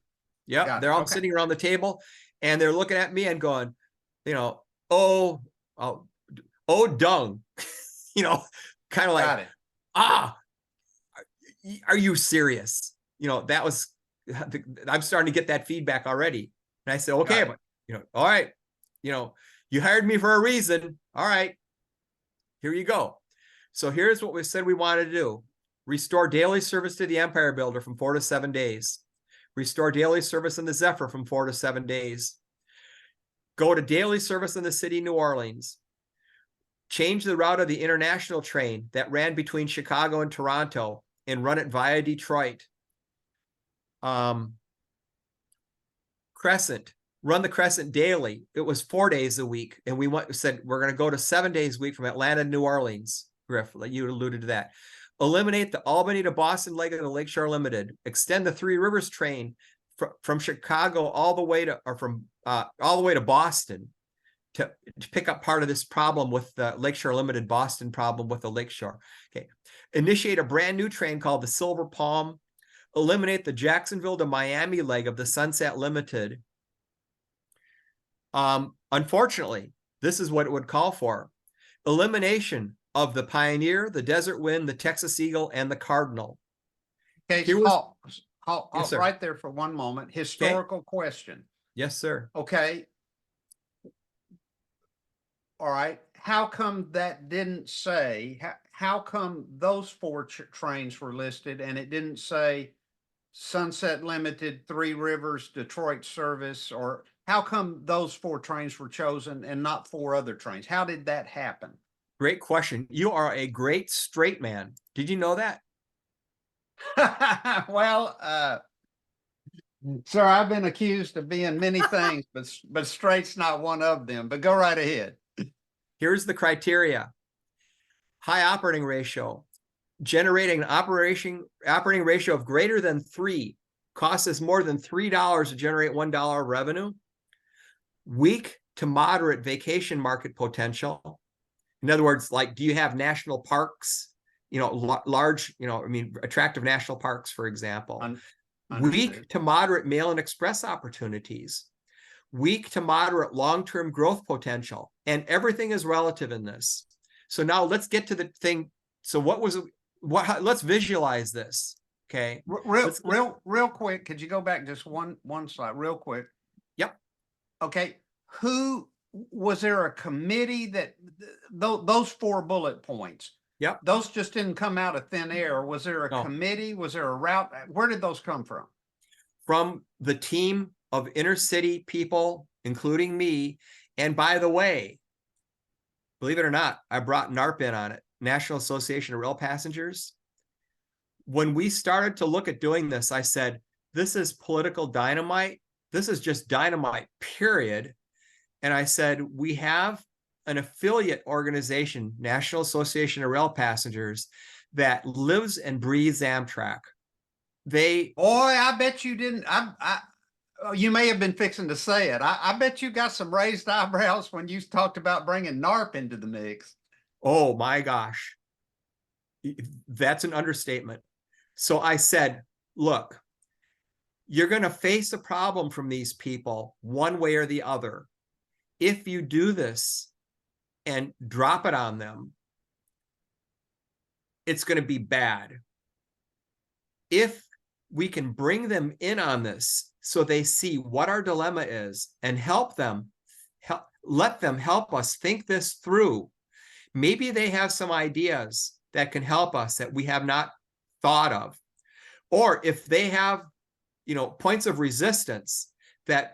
Yep, they're all sitting around the table, and they're looking at me and going, oh, dung, kind of like, are you serious? That was, I'm starting to get that feedback already. And I said, okay, but, all right, you hired me for a reason. All right, here you go. So here's what we said we wanted to do. Restore daily service to the Empire Builder from 4 to 7 days. Restore daily service in the Zephyr from 4 to 7 days. Go to daily service in the city of New Orleans. Change the route of the international train that ran between Chicago and Toronto and run it via Detroit. Crescent. Run the Crescent daily. It was 4 days a week. And we said we're going to go to 7 days a week from Atlanta to New Orleans. Griff, like you alluded to that. Eliminate the Albany to Boston leg of the Lakeshore Limited. Extend the Three Rivers train from Chicago all the way to Boston to pick up part of this problem with the Lakeshore Limited Boston problem with the Lakeshore. Okay. Initiate a brand new train called the Silver Palm. Eliminate the Jacksonville to Miami leg of the Sunset Limited. Unfortunately, this is what it would call for. Elimination of the Pioneer, the Desert Wind, the Texas Eagle, and the Cardinal. Okay, yes, right there for one moment. Historical question. Yes, sir. Okay. All right. How come that didn't say, how come those 4 trains were listed and it didn't say Sunset Limited, Three Rivers, Detroit service, or how come those 4 trains were chosen and not 4 other trains? How did that happen? Great question. You are a great straight man. Did you know that? Well, sir, I've been accused of being many things, but straight's not one of them. But go right ahead. Here's the criteria. High operating ratio. generating an operating ratio of greater than 3, costs us more than $3 to generate $1 of revenue. Weak to moderate vacation market potential. In other words, like, do you have national parks, large, attractive national parks, for example? Weak to moderate mail and express opportunities. Weak to moderate long-term growth potential. And everything is relative in this. So now let's get to the thing. So let's visualize this. Okay. Real quick. Could you go back just one slide real quick? Yep. Okay. Who was there a committee that those 4 bullet points? Yep. Those just didn't come out of thin air. Was there a committee? Was there a route? Where did those come from? From the team of intercity people, including me. And by the way, believe it or not, I brought NARP in on it, National Association of Rail Passengers. When we started to look at doing this, I said, this is political dynamite. This is just dynamite, period. And I said, we have an affiliate organization, National Association of Rail Passengers, that lives and breathes Amtrak. Boy, I bet you didn't. You may have been fixing to say it. I bet you got some raised eyebrows when you talked about bringing NARP into the mix. Oh my gosh. That's an understatement. So I said, look, you're going to face a problem from these people one way or the other. If you do this and drop it on them, it's going to be bad. If we can bring them in on this so they see what our dilemma is and let them help us think this through. Maybe they have some ideas that can help us that we have not thought of. Or if they have, points of resistance that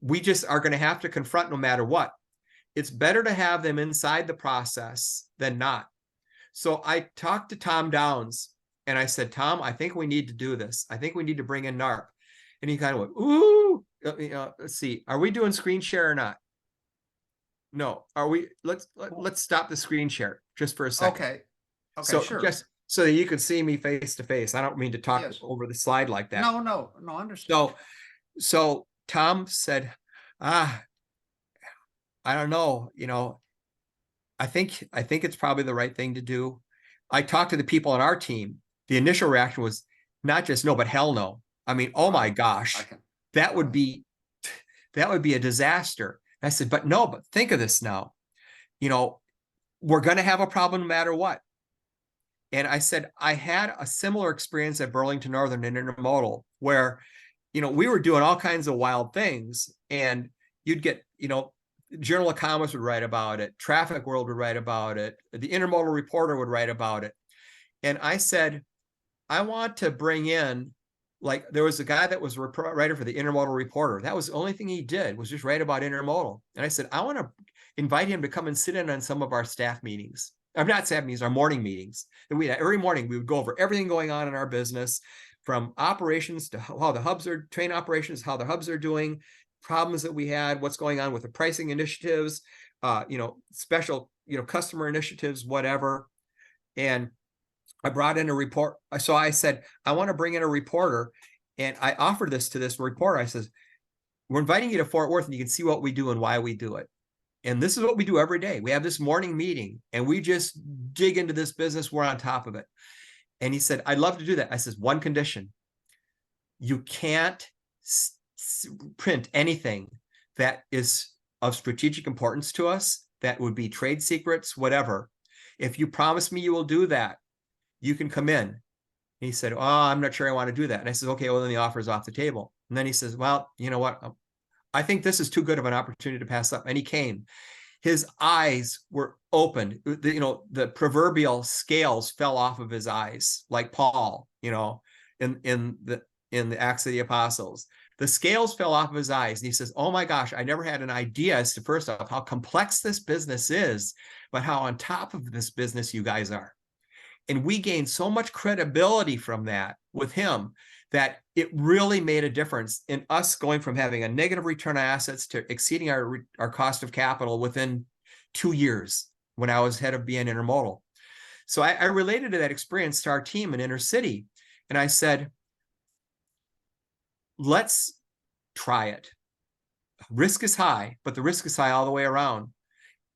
we just are going to have to confront no matter what, it's better to have them inside the process than not. So I talked to Tom Downs and I said, Tom, I think we need to do this. I think we need to bring in NARP. And he kind of went, ooh, let's see, are we doing screen share or not? No, are we? Let's stop the screen share just for a second. Okay, so sure. Just so that you can see me face to face. I don't mean to talk over the slide like that. No, understand. So Tom said, I don't know, I think it's probably the right thing to do. I talked to the people on our team. The initial reaction was not just no, but hell no. I mean, oh my gosh, that would be a disaster. I said, but think of this now. We're going to have a problem no matter what. And I said, I had a similar experience at Burlington Northern and Intermodal where, we were doing all kinds of wild things, and you'd get, Journal of Commerce would write about it. Traffic World would write about it. The Intermodal Reporter would write about it. And I said, I want to bring in, like, there was a guy that was a writer for the Intermodal Reporter. That was the only thing he did, was just write about intermodal. And I said, I want to invite him to come and sit in on some of our staff meetings. I'm not staff meetings, our morning meetings. And every morning we would go over everything going on in our business, from operations to how the hubs are, train operations, how the hubs are doing, problems that we had, what's going on with the pricing initiatives, special, customer initiatives, whatever. And I brought in a report. So I said, I want to bring in a reporter. And I offered this to this reporter. I says, we're inviting you to Fort Worth and you can see what we do and why we do it. And this is what we do every day. We have this morning meeting and we just dig into this business. We're on top of it. And he said, I'd love to do that. I says, one condition. You can't print anything that is of strategic importance to us. That would be trade secrets, whatever. If you promise me you will do that, you can come in. And he said, oh, I'm not sure I want to do that. And I said, okay, well, then the offer is off the table. And then he says, well, you know what? I think this is too good of an opportunity to pass up. And he came. His eyes were opened. The proverbial scales fell off of his eyes, like Paul, in the Acts of the Apostles. The scales fell off of his eyes. And he says, oh my gosh, I never had an idea as to, first off, how complex this business is, but how on top of this business you guys are. And we gained so much credibility from that with him that it really made a difference in us going from having a negative return on assets to exceeding our cost of capital within 2 years when I was head of BN Intermodal. So I related to that experience to our team in Intercity. And I said, let's try it. Risk is high, but the risk is high all the way around.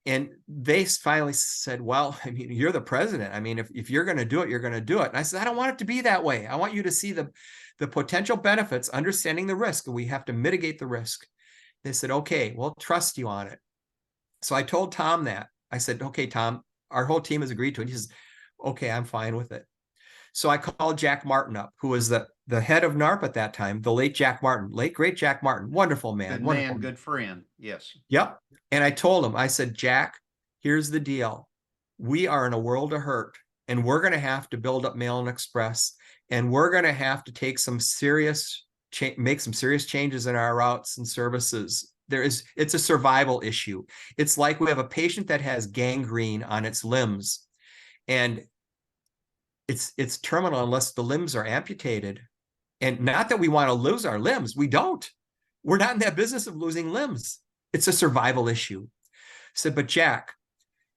And they finally said, well, I mean, you're the president. I mean, if you're going to do it, you're going to do it. And I said, I don't want it to be that way. I want you to see the potential benefits, understanding the risk, and we have to mitigate the risk. They said, okay, we'll trust you on it. So I told Tom that. I said, okay, Tom, our whole team has agreed to it. He says, okay, I'm fine with it. So I called Jack Martin up, who was the head of NARP at that time, the late Jack Martin, late great Jack Martin, wonderful man. Good wonderful man, good friend. Yes. Yep. And I told him, I said, Jack, here's the deal. We are in a world of hurt, and we're going to have to build up Mail and Express, and we're going to have to take some serious, make some serious changes in our routes and services. It's a survival issue. It's like we have a patient that has gangrene on its limbs, and it's terminal unless the limbs are amputated. And not that we want to lose our limbs. We don't. We're not in that business of losing limbs. It's a survival issue. I said, but Jack,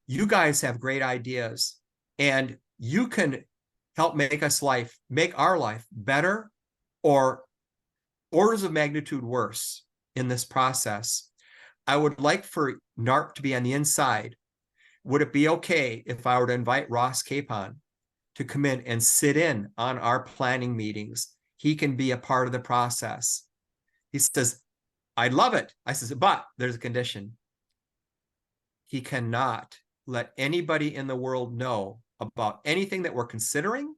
you guys have great ideas, and you can help make our life better or orders of magnitude worse in this process. I would like for NARP to be on the inside. Would it be okay if I were to invite Ross Capon to come in and sit in on our planning meetings? He can be a part of the process. He says, I'd love it. I says, but there's a condition. He cannot let anybody in the world know about anything that we're considering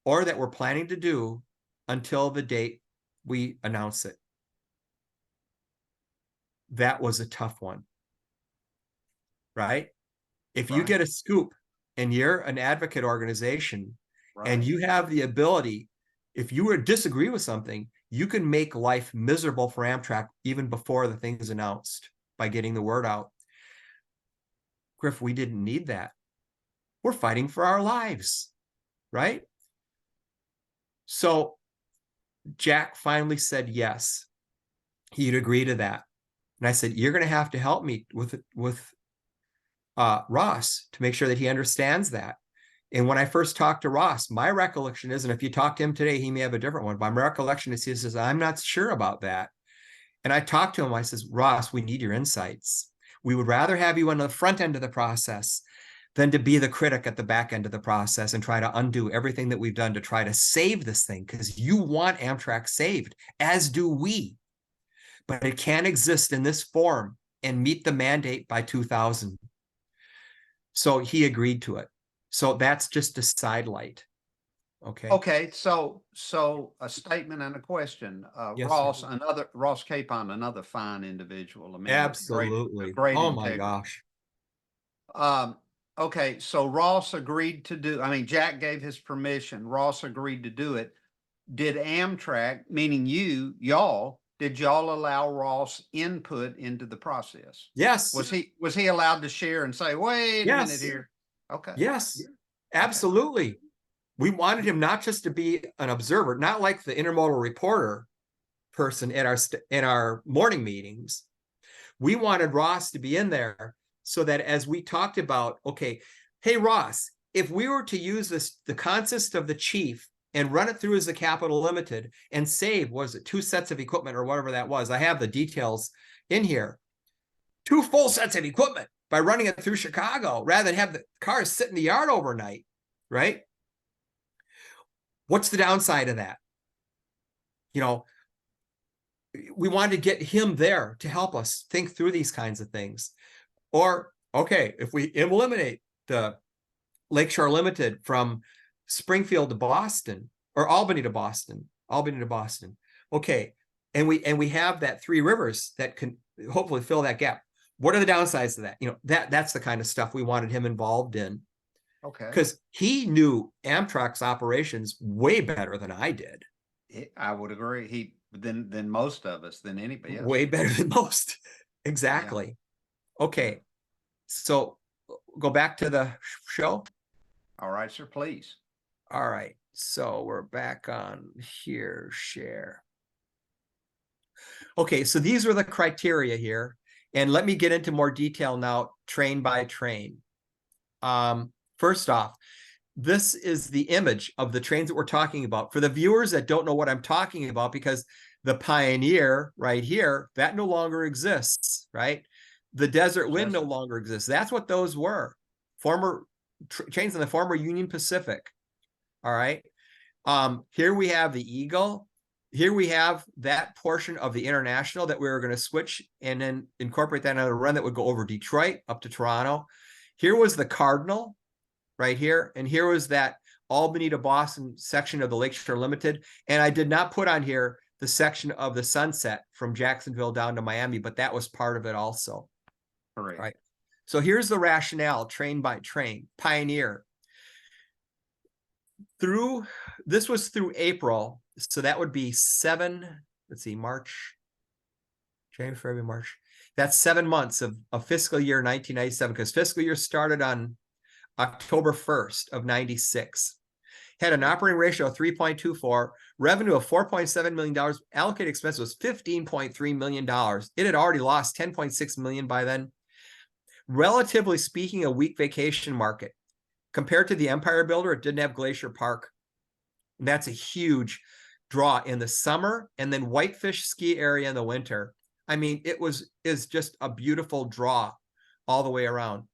or that we're planning to do until the date we announce it. That was a tough one, right? If you get a scoop and you're an advocate organization, and you have the ability, if you were to disagree with something, you can make life miserable for Amtrak even before the thing is announced by getting the word out. Griff, we didn't need that. We're fighting for our lives, right? So Jack finally said yes. He'd agree to that. And I said, you're going to have to help me with Ross to make sure that he understands that. And when I first talked to Ross, my recollection is, and if you talk to him today, he may have a different one, but my recollection is he says, I'm not sure about that. And I talked to him, I says, Ross, we need your insights. We would rather have you on the front end of the process than to be the critic at the back end of the process and try to undo everything that we've done to try to save this thing, because you want Amtrak saved, as do we. But it can't exist in this form and meet the mandate by 2000. So he agreed to it. So that's just a sidelight. Okay. Okay. So a statement and a question. Yes, Ross, Ross Capon, another fine individual. I mean, absolutely. Great Oh integrity. my gosh. Okay. So Ross agreed to do, I mean, Jack gave his permission. Ross agreed to do it. Did Amtrak, meaning y'all, did y'all allow Ross input into the process? Yes. Was he allowed to share and say, wait a minute here? Okay. Yes, absolutely. We wanted him not just to be an observer, not like the intermodal reporter person at our morning meetings. We wanted Ross to be in there so that as we talked about, okay, hey, Ross, if we were to use the consist of the chief and run it through as a capital limited and save, was it 2 sets of equipment or whatever that was? I have the details in here. 2 full sets of equipment by running it through Chicago rather than have the cars sit in the yard overnight, right? What's the downside of that? You know, we wanted to get him there to help us think through these kinds of things. Or, okay, if we eliminate the Lakeshore Limited from Springfield to Boston, or Albany to Boston. Okay, and we have that 3 rivers that can hopefully fill that gap. What are the downsides to that? You know, that's the kind of stuff we wanted him involved in. Okay. Because he knew Amtrak's operations way better than I did. I would agree. Than most of us, than anybody else. Way better than most. Exactly. Yeah. Okay. So go back to the show. All right, sir, please. All right. So we're back on here, share. Okay, so these were the criteria here. And let me get into more detail now, train by train. First off, this is the image of the trains that we're talking about. For the viewers that don't know what I'm talking about, because the Pioneer right here, that no longer exists, right? The Desert Wind no longer exists. That's what those were. Former trains in the former Union Pacific. All right. Here we have the Eagle. Here we have that portion of the International that we were going to switch and then incorporate that on a run that would go over Detroit up to Toronto. Here was the Cardinal right here. And here was that Albany to Boston section of the Lakeshore Limited. And I did not put on here the section of the Sunset from Jacksonville down to Miami, but that was part of it also. Correct. Right. So here's the rationale, train by train. Pioneer. This was through April. So that would be March, January, February, March. That's 7 months of fiscal year 1997, because fiscal year started on October 1st of 96. Had an operating ratio of 3.24, revenue of $4.7 million, allocated expense was $15.3 million. It had already lost $10.6 million by then. Relatively speaking, a weak vacation market. Compared to the Empire Builder, it didn't have Glacier Park. And that's a huge draw in the summer, and then Whitefish ski area in the winter. I mean, is just a beautiful draw all the way around.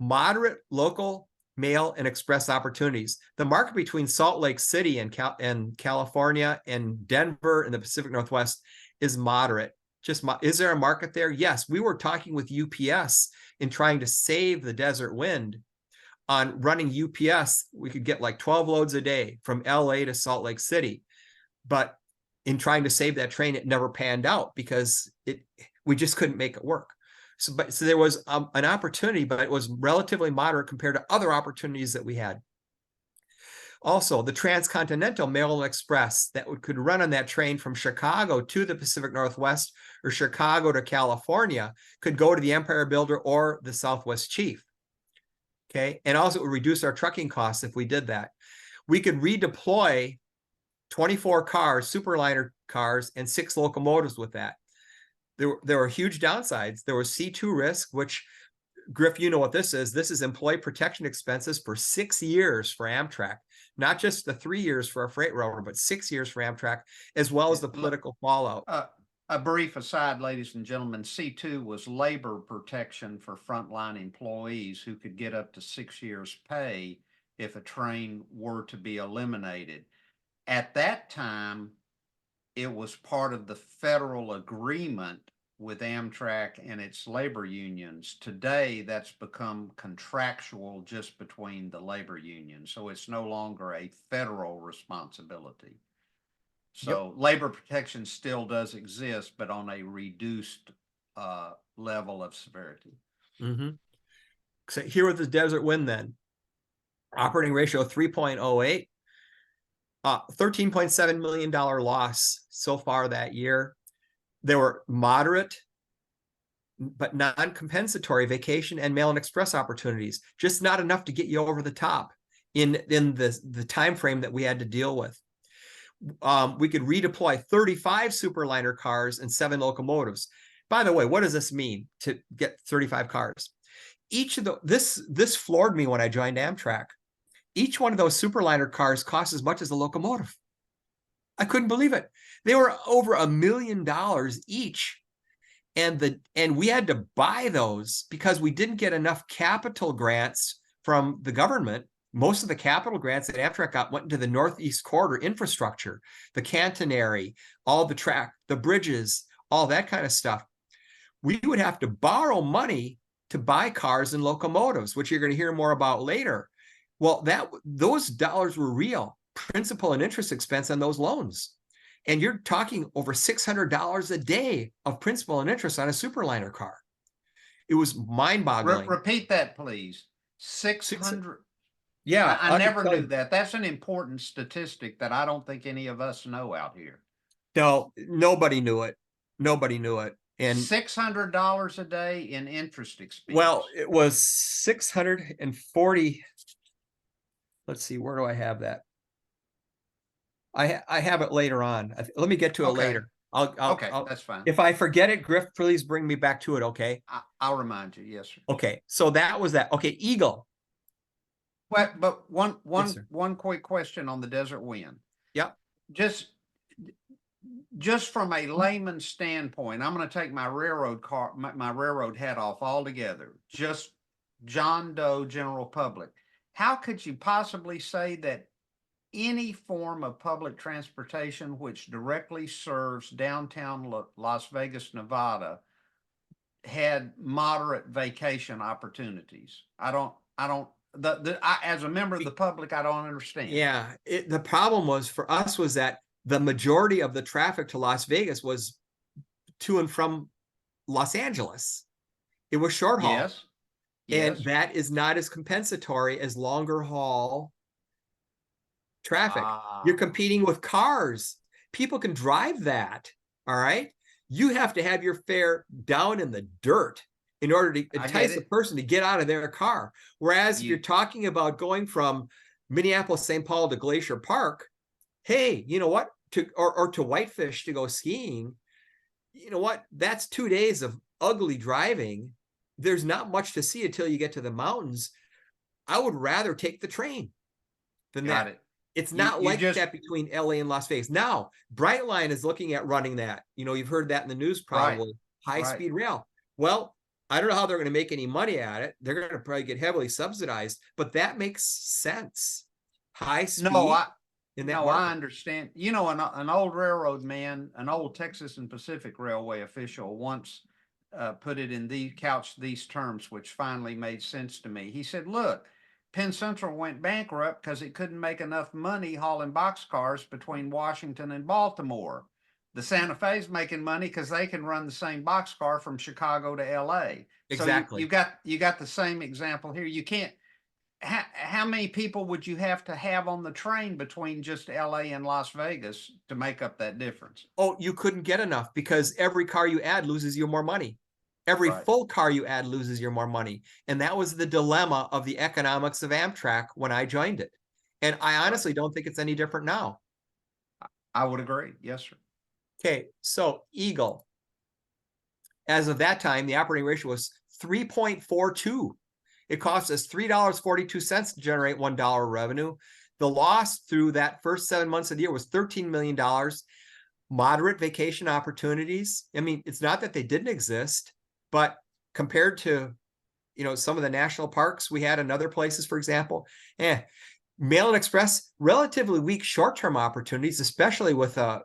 Moderate local mail and express opportunities. The market between Salt Lake City and California and Denver and the Pacific Northwest is moderate. Is there a market there? Yes. We were talking with UPS in trying to save the Desert Wind on running UPS. We could get like 12 loads a day from LA to Salt Lake City. But in trying to save that train, it never panned out because we just couldn't make it work. So there was an opportunity, but it was relatively moderate compared to other opportunities that we had. Also, the Transcontinental Mail and Express that could run on that train from Chicago to the Pacific Northwest or Chicago to California could go to the Empire Builder or the Southwest Chief. Okay, and also it would reduce our trucking costs if we did that. We could redeploy 24 cars, superliner cars, and 6 locomotives with that. There were huge downsides. There was C2 risk, which, Griff, you know what this is. This is employee protection expenses for 6 years for Amtrak, not just the 3 years for a freight railroad, but 6 years for Amtrak, as well as the political fallout. A brief aside, ladies and gentlemen, C2 was labor protection for frontline employees who could get up to 6 years' pay if a train were to be eliminated. At that time, it was part of the federal agreement with Amtrak and its labor unions. Today, that's become contractual just between the labor unions. So it's no longer a federal responsibility. So labor protection still does exist, but on a reduced level of severity. Mm-hmm. So here with the Desert Wind then, operating ratio 3.08, $13.7 million loss so far that year. There were moderate but non-compensatory vacation and mail and express opportunities, just not enough to get you over the top in the time frame that we had to deal with. We could redeploy 35 superliner cars and 7 locomotives. By the way, what does this mean to get 35 cars? Each of this floored me when I joined Amtrak. Each one of those superliner cars cost as much as a locomotive. I couldn't believe it. They were over $1 million each. And we had to buy those because we didn't get enough capital grants from the government. Most of the capital grants that Amtrak got went into the Northeast Corridor infrastructure, the catenary, all the track, the bridges, all that kind of stuff. We would have to borrow money to buy cars and locomotives, which you're going to hear more about later. Well, those dollars were real, principal and interest expense on those loans. And you're talking over $600 a day of principal and interest on a superliner car. It was mind-boggling. Repeat that, please. 600. Yeah. I never knew that. That's an important statistic that I don't think any of us know out here. No, nobody knew it. Nobody knew it. And $600 a day in interest expense. Well, it was 640. Let's see, where do I have that? I have it later on. Let me get to it later. Okay, that's fine. If I forget it, Griff, please bring me back to it, okay? I'll remind you, yes, sir. Okay, so that was that. Okay, Eagle. But sir. one quick question on the desert wind. Yep. Just from a layman's standpoint, I'm going to take my my railroad hat off altogether. Just John Doe, general public. How could you possibly say that any form of public transportation which directly serves downtown Las Vegas, Nevada, had moderate vacation opportunities? As a member of the public, I don't understand. Yeah, the problem was for us was that the majority of the traffic to Las Vegas was to and from Los Angeles. It was short haul. Yes. And Yes. that is not as compensatory as longer haul traffic. You're competing with cars. People can drive that. All right. You have to have your fare down in the dirt in order to entice a person to get out of their car. Whereas if you're talking about going from Minneapolis, St. Paul to Glacier Park, hey, you know what? Or to Whitefish to go skiing, you know what? That's 2 days of ugly driving. There's not much to see until you get to the mountains. I would rather take the train than that. It. It's not like that between LA and Las Vegas. Now, Brightline is looking at running that. You know, you've heard that in the news probably. High-speed rail. Well, I don't know how they're going to make any money at it. They're going to probably get heavily subsidized, but that makes sense. High speed. I understand. You know, an old railroad man, an old Texas and Pacific Railway official once put it in couched these terms, which finally made sense to me. He said, look, Penn Central went bankrupt because it couldn't make enough money hauling boxcars between Washington and Baltimore. The Santa Fe's making money because they can run the same boxcar from Chicago to LA. Exactly. So you got the same example here. You can't. How many people would you have to have on the train between just LA and Las Vegas to make up that difference? Oh, you couldn't get enough because every car you add loses you more money. Every full car you add loses you more money. And that was the dilemma of the economics of Amtrak when I joined it. And I honestly don't think it's any different now. I would agree. Yes, sir. Okay, so Eagle. As of that time, the operating ratio was 3.42. It cost us $3.42 to generate $1 revenue. The loss through that first 7 months of the year was $13 million. Moderate vacation opportunities. I mean, it's not that they didn't exist, but compared to, you know, some of the national parks we had in other places, for example, Mail and Express, relatively weak short-term opportunities, especially with a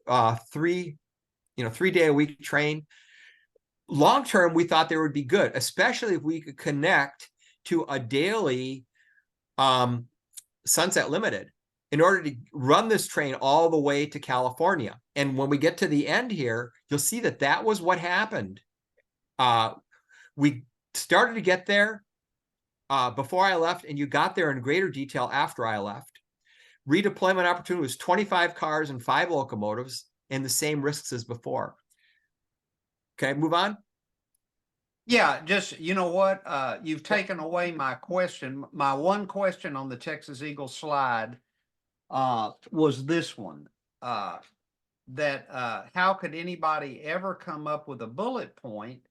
3-day-a-week train. Long-term, we thought they would be good, especially if we could connect to a daily Sunset Limited in order to run this train all the way to California. And when we get to the end here, you'll see that that was what happened. We started to get there before I left, and you got there in greater detail after I left. Redeployment opportunity was 25 cars and 5 locomotives and the same risks as before. Okay, move on. Yeah, just, you know what? You've taken away my question. My one question on the Texas Eagle slide was this one. How could anybody ever come up with a bullet point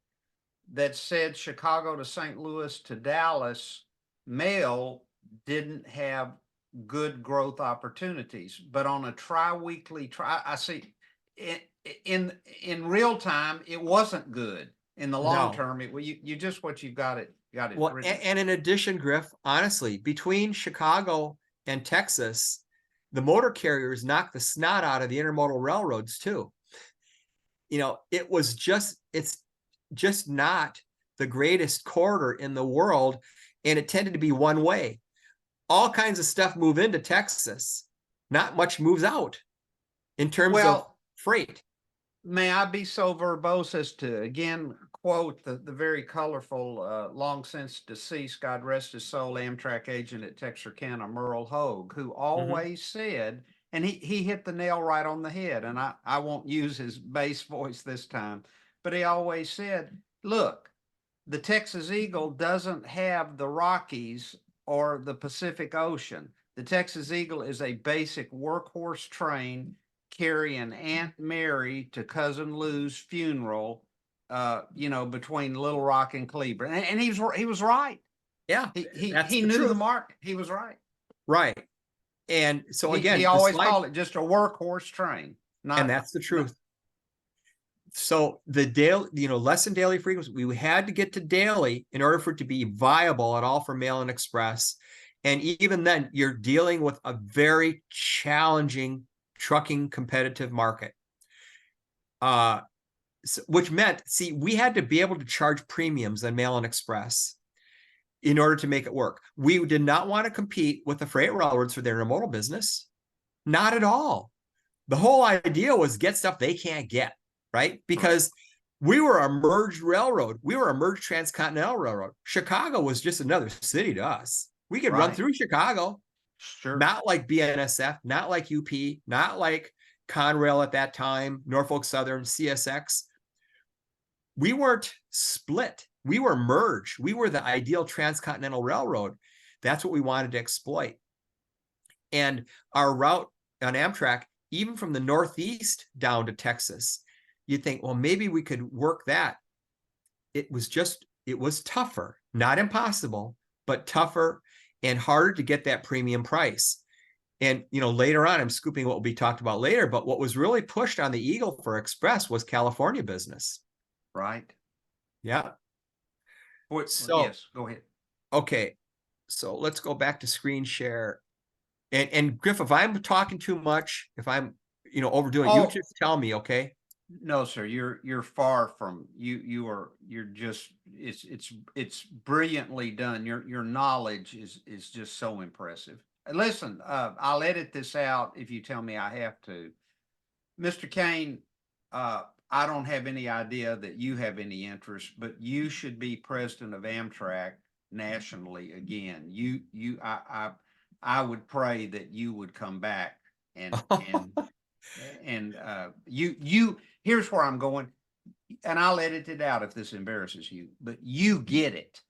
that said Chicago to St. Louis to Dallas mail didn't have good growth opportunities, but on a tri-weekly, I see in real time, it wasn't good. In the long term, you just what you got it. Well, and in addition, Griff, honestly, between Chicago and Texas, the motor carriers knocked the snot out of the intermodal railroads too. You know, it's just not the greatest corridor in the world, and it tended to be one way. All kinds of stuff move into Texas. Not much moves out in terms of freight. May I be so verbose as to again quote the very colorful, long since deceased, God rest his soul, Amtrak agent at Texarkana, Merle Hogue, who always said, and he hit the nail right on the head, and I won't use his bass voice this time, but he always said, look, the Texas Eagle doesn't have the Rockies or the Pacific Ocean. The Texas Eagle is a basic workhorse train carrying Aunt Mary to Cousin Lou's funeral, between Little Rock and Cleburne. And he was right. Yeah, that's He the knew the truth. market. He was right. Right. And so again, He the always slide, called it just a workhorse train, and not, that's the truth. So the daily, less than daily frequency, we had to get to daily in order for it to be viable at all for mail and express. And even then, you're dealing with a very challenging trucking competitive market. Which meant, see, we had to be able to charge premiums on mail and express in order to make it work. We did not want to compete with the freight railroads for their intermodal business. Not at all. The whole idea was get stuff they can't get, right? Because we were a merged railroad. We were a merged transcontinental railroad. Chicago was just another city to us. We could run through Chicago, sure. not like BNSF, not like UP, not like Conrail at that time, Norfolk Southern, CSX. We weren't split. We were merged. We were the ideal transcontinental railroad. That's what we wanted to exploit. And our route on Amtrak, even from the Northeast down to Texas, you'd think, well, maybe we could work that. It was tougher, not impossible, but tougher and harder to get that premium price. And, later on, I'm scooping what will be talked about later, but what was really pushed on the Eagle for Express was California business. Right. Yeah. So, yes, go ahead. Okay. So let's go back to screen share. And Griff, if I'm talking too much, if I'm, overdoing it, you just tell me, okay? No, sir, you're far from you're just it's brilliantly done. Your knowledge is just so impressive. Listen, I'll edit this out if you tell me I have to. Mr. Kane, I don't have any idea that you have any interest, but you should be president of Amtrak nationally again. I would pray that you would come back and you here's where I'm going, and I'll edit it out if this embarrasses you, but you get it.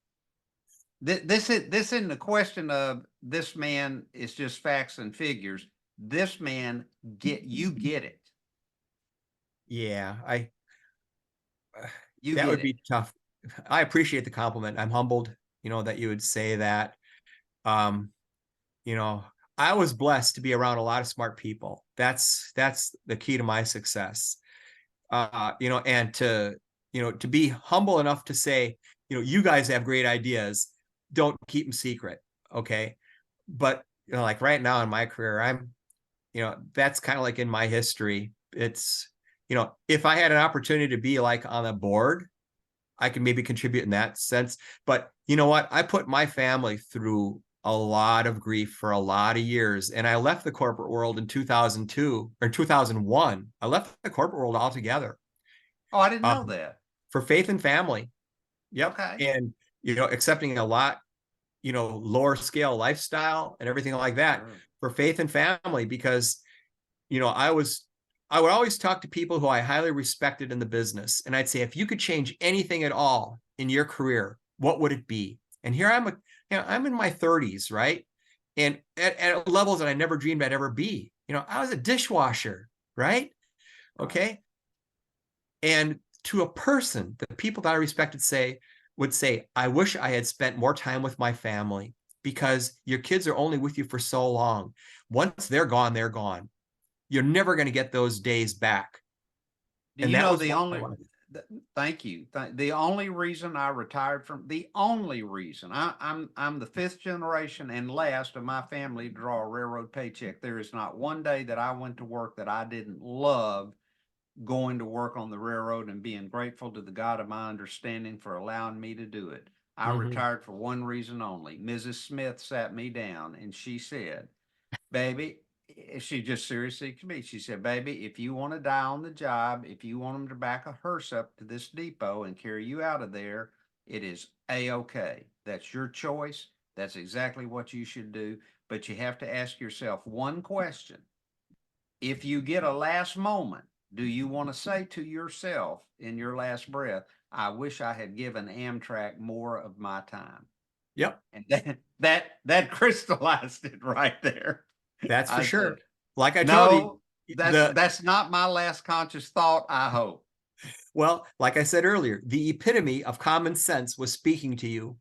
This isn't a question of this man is just facts and figures. This man you get it. Yeah, that get would it. be tough. I appreciate the compliment. I'm humbled, that you would say that. I was blessed to be around a lot of smart people. That's the key to my success. And to be humble enough to say, you guys have great ideas. Don't keep them secret. Okay. But, like right now in my career, I'm, that's kind of like in my history. It's, if I had an opportunity to be like on a board, I could maybe contribute in that sense. But you know what? I put my family through a lot of grief for a lot of years. And I left the corporate world in 2002 or 2001. I left the corporate world altogether. Oh, I didn't know that. For faith and family. Yep. Okay. And, accepting a lot, lower scale lifestyle and everything like that for faith and family, because, I would always talk to people who I highly respected in the business. And I'd say, if you could change anything at all in your career, what would it be? And here I'm in my 30s, right? And at levels that I never dreamed I'd ever be. I was a dishwasher, right? Okay. And to a person, the people that I respected would say, I wish I had spent more time with my family, because your kids are only with you for so long. Once they're gone, they're gone. You're never going to get those days back. And that was thank you. The only reason I retired I'm the fifth generation and last of my family to draw a railroad paycheck. There is not one day that I went to work that I didn't love going to work on the railroad and being grateful to the God of my understanding for allowing me to do it. I retired for one reason only. Mrs. Smith sat me down and she said, baby, she just seriously to me, she said, baby, if you want to die on the job, if you want them to back a hearse up to this depot and carry you out of there, it is A-OK. That's your choice. That's exactly what you should do. But you have to ask yourself one question. If you get a last moment, do you want to say to yourself in your last breath, I wish I had given Amtrak more of my time? Yep. And that crystallized it right there. That's for sure. Like I told you, that's not my last conscious thought, I hope. Well, like I said earlier, the epitome of common sense was speaking to you.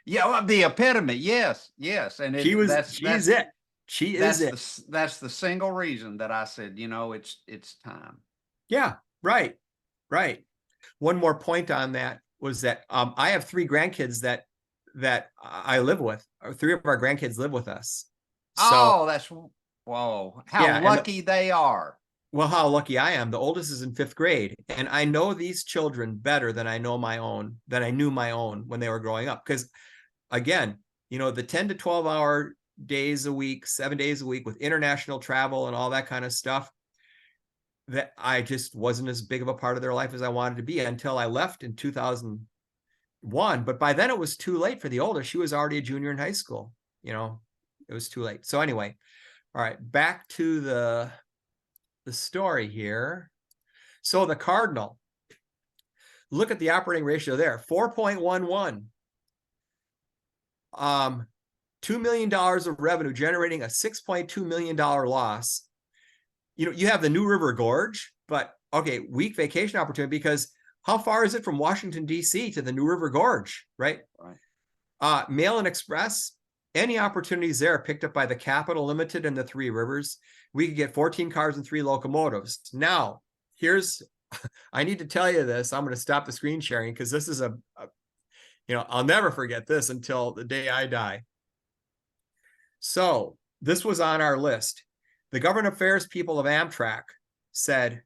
Yeah, well, the epitome. Yes, yes, and She's it. She is it. That's the single reason that I said, it's time. Yeah, right, right. One more point on that was that I have 3 grandkids that I live with. Or 3 of our grandkids live with us. So Oh, whoa! How yeah, lucky they are. well, how lucky I am. The oldest is in 5th grade, and I know these children better than I know my own, than I knew my own when they were growing up. Because again, the 10 to 12 hour days a week, 7 days a week with international travel and all that kind of stuff, that I just wasn't as big of a part of their life as I wanted to be until I left in 2001. But by then it was too late for the oldest. She was already a junior in high school. It was too late. So anyway, all right, back to the story here. So the Cardinal, look at the operating ratio there, 4.11. $2 million of revenue generating a $6.2 million loss. You have the New River Gorge, but okay, weak vacation opportunity, because how far is it from Washington, D.C. to the New River Gorge, right? Right. Mail and Express, any opportunities there picked up by the Capitol Limited and the Three Rivers. We could get 14 cars and 3 locomotives. Now, I need to tell you this. I'm going to stop the screen sharing because this is I'll never forget this until the day I die. So this was on our list. The government affairs people of Amtrak said,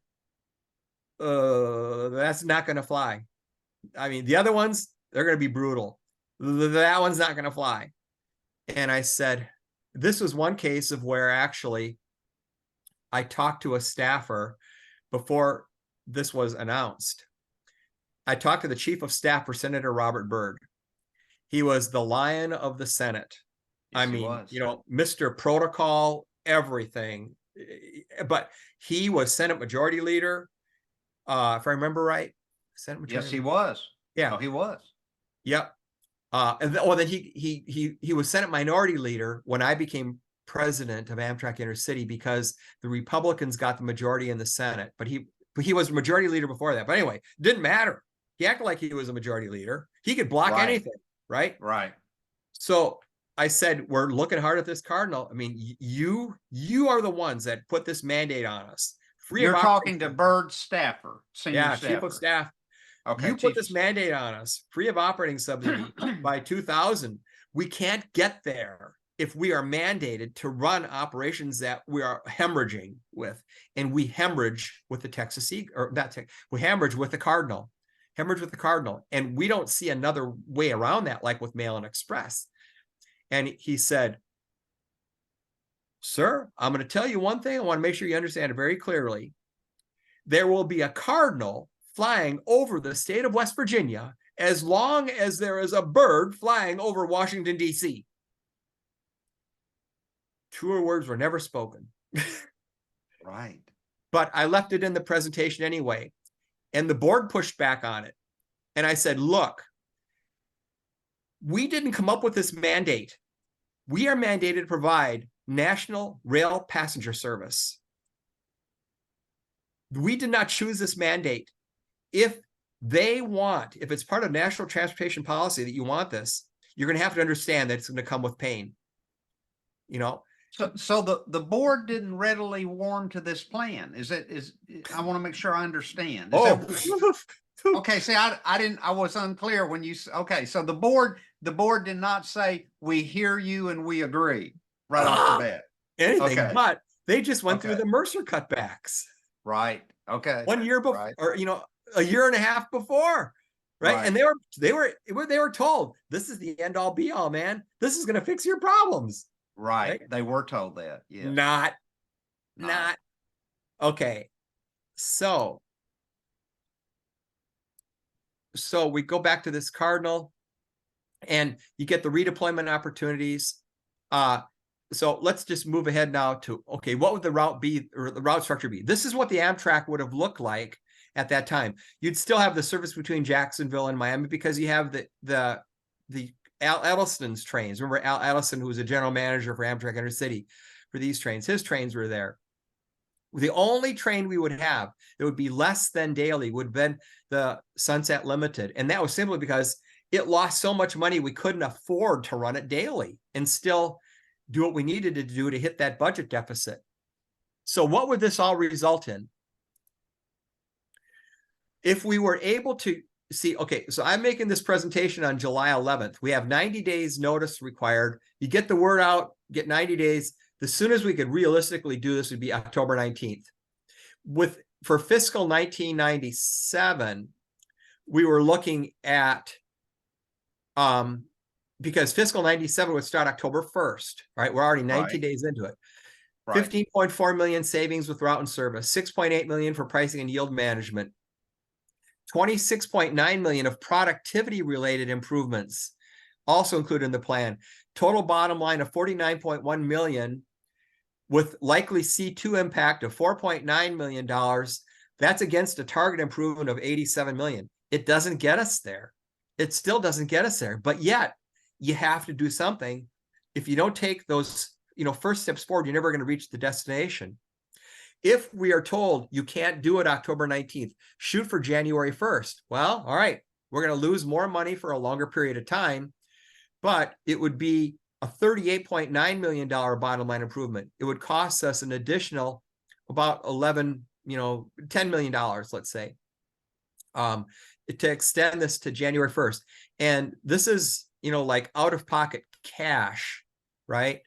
that's not going to fly. I mean, the other ones, they're going to be brutal. That one's not going to fly. And I said, this was one case of where actually I talked to a staffer before this was announced. I talked to the chief of staff for Senator Robert Byrd. He was the lion of the Senate. Yes, I he mean, was. Mr. Protocol, everything. But he was Senate Majority Leader, if I remember right. Senate Majority. Yes, he was. Yeah, no, he was. Yep. Then he was Senate Minority Leader when I became president of Amtrak Intercity, because the Republicans got the majority in the Senate. But he was Majority Leader before that. But anyway, it didn't matter. He acted like he was a Majority Leader. He could block anything, right? Right. So I said, we're looking hard at this Cardinal. I mean, you are the ones that put this mandate on us. You're talking to Byrd staffer, senior staffer. Chief of staff. Okay, you put this mandate on us, free of operating subsidy by 2000. We can't get there if we are mandated to run operations that we are hemorrhaging with. And we hemorrhage with the Texas Eagle, or not, we hemorrhage with the Cardinal. And we don't see another way around that, like with Mail and Express. And he said, sir, I'm going to tell you one thing. I want to make sure you understand it very clearly. There will be a Cardinal flying over the state of West Virginia as long as there is a bird flying over Washington, D.C. Truer words were never spoken. Right. But I left it in the presentation anyway. And the board pushed back on it. And I said, look, we didn't come up with this mandate. We are mandated to provide national rail passenger service. We did not choose this mandate. If it's part of national transportation policy that you want this, you're going to have to understand that it's going to come with pain. So the board didn't readily warm to this plan. I want to make sure I understand. Okay. See, I was unclear when okay. So the board did not say, we hear you and we agree right off the bat. Anything, okay. But they just went through the Mercer cutbacks. Right. Okay. 1 year before, right. Or, a year and a half before. Right. And they were told, this is the end all be all, man. This is going to fix your problems. Right. They were told that. Yeah. Not. Okay. So we go back to this Cardinal and you get the redeployment opportunities. So let's just move ahead now to, okay, what would the route be, or the route structure be? This is what the Amtrak would have looked like at that time. You'd still have the service between Jacksonville and Miami because you have the Al Edelson's trains. Remember Al Edelson, who was a general manager for Amtrak Intercity for these trains. His trains were there. The only train we would have that would be less than daily would have been the Sunset Limited. And that was simply because it lost so much money we couldn't afford to run it daily and still do what we needed to do to hit that budget deficit. So what would this all result in? If we were able to see, okay, so I'm making this presentation on July 11th. We have 90 days notice required. You get the word out, get 90 days. The soonest we could realistically do this would be October 19th. For fiscal 1997, we were looking at, because fiscal 97 would start October 1st, right? We're already 19 Right. days into it. Right. 15.4 million savings with route and service, 6.8 million for pricing and yield management, 26.9 million of productivity related improvements also included in the plan. Total bottom line of 49.1 million with likely C2 impact of $4.9 million. That's against a target improvement of 87 million. It doesn't get us there. It still doesn't get us there, but yet you have to do something. If you don't take those, first steps forward, you're never going to reach the destination. If we are told you can't do it October 19th, shoot for January 1st. Well, all right, we're going to lose more money for a longer period of time, but it would be a $38.9 million bottom line improvement. It would cost us an additional about $10 million, let's say, to extend this to January 1st. And this is, like out of pocket cash, right?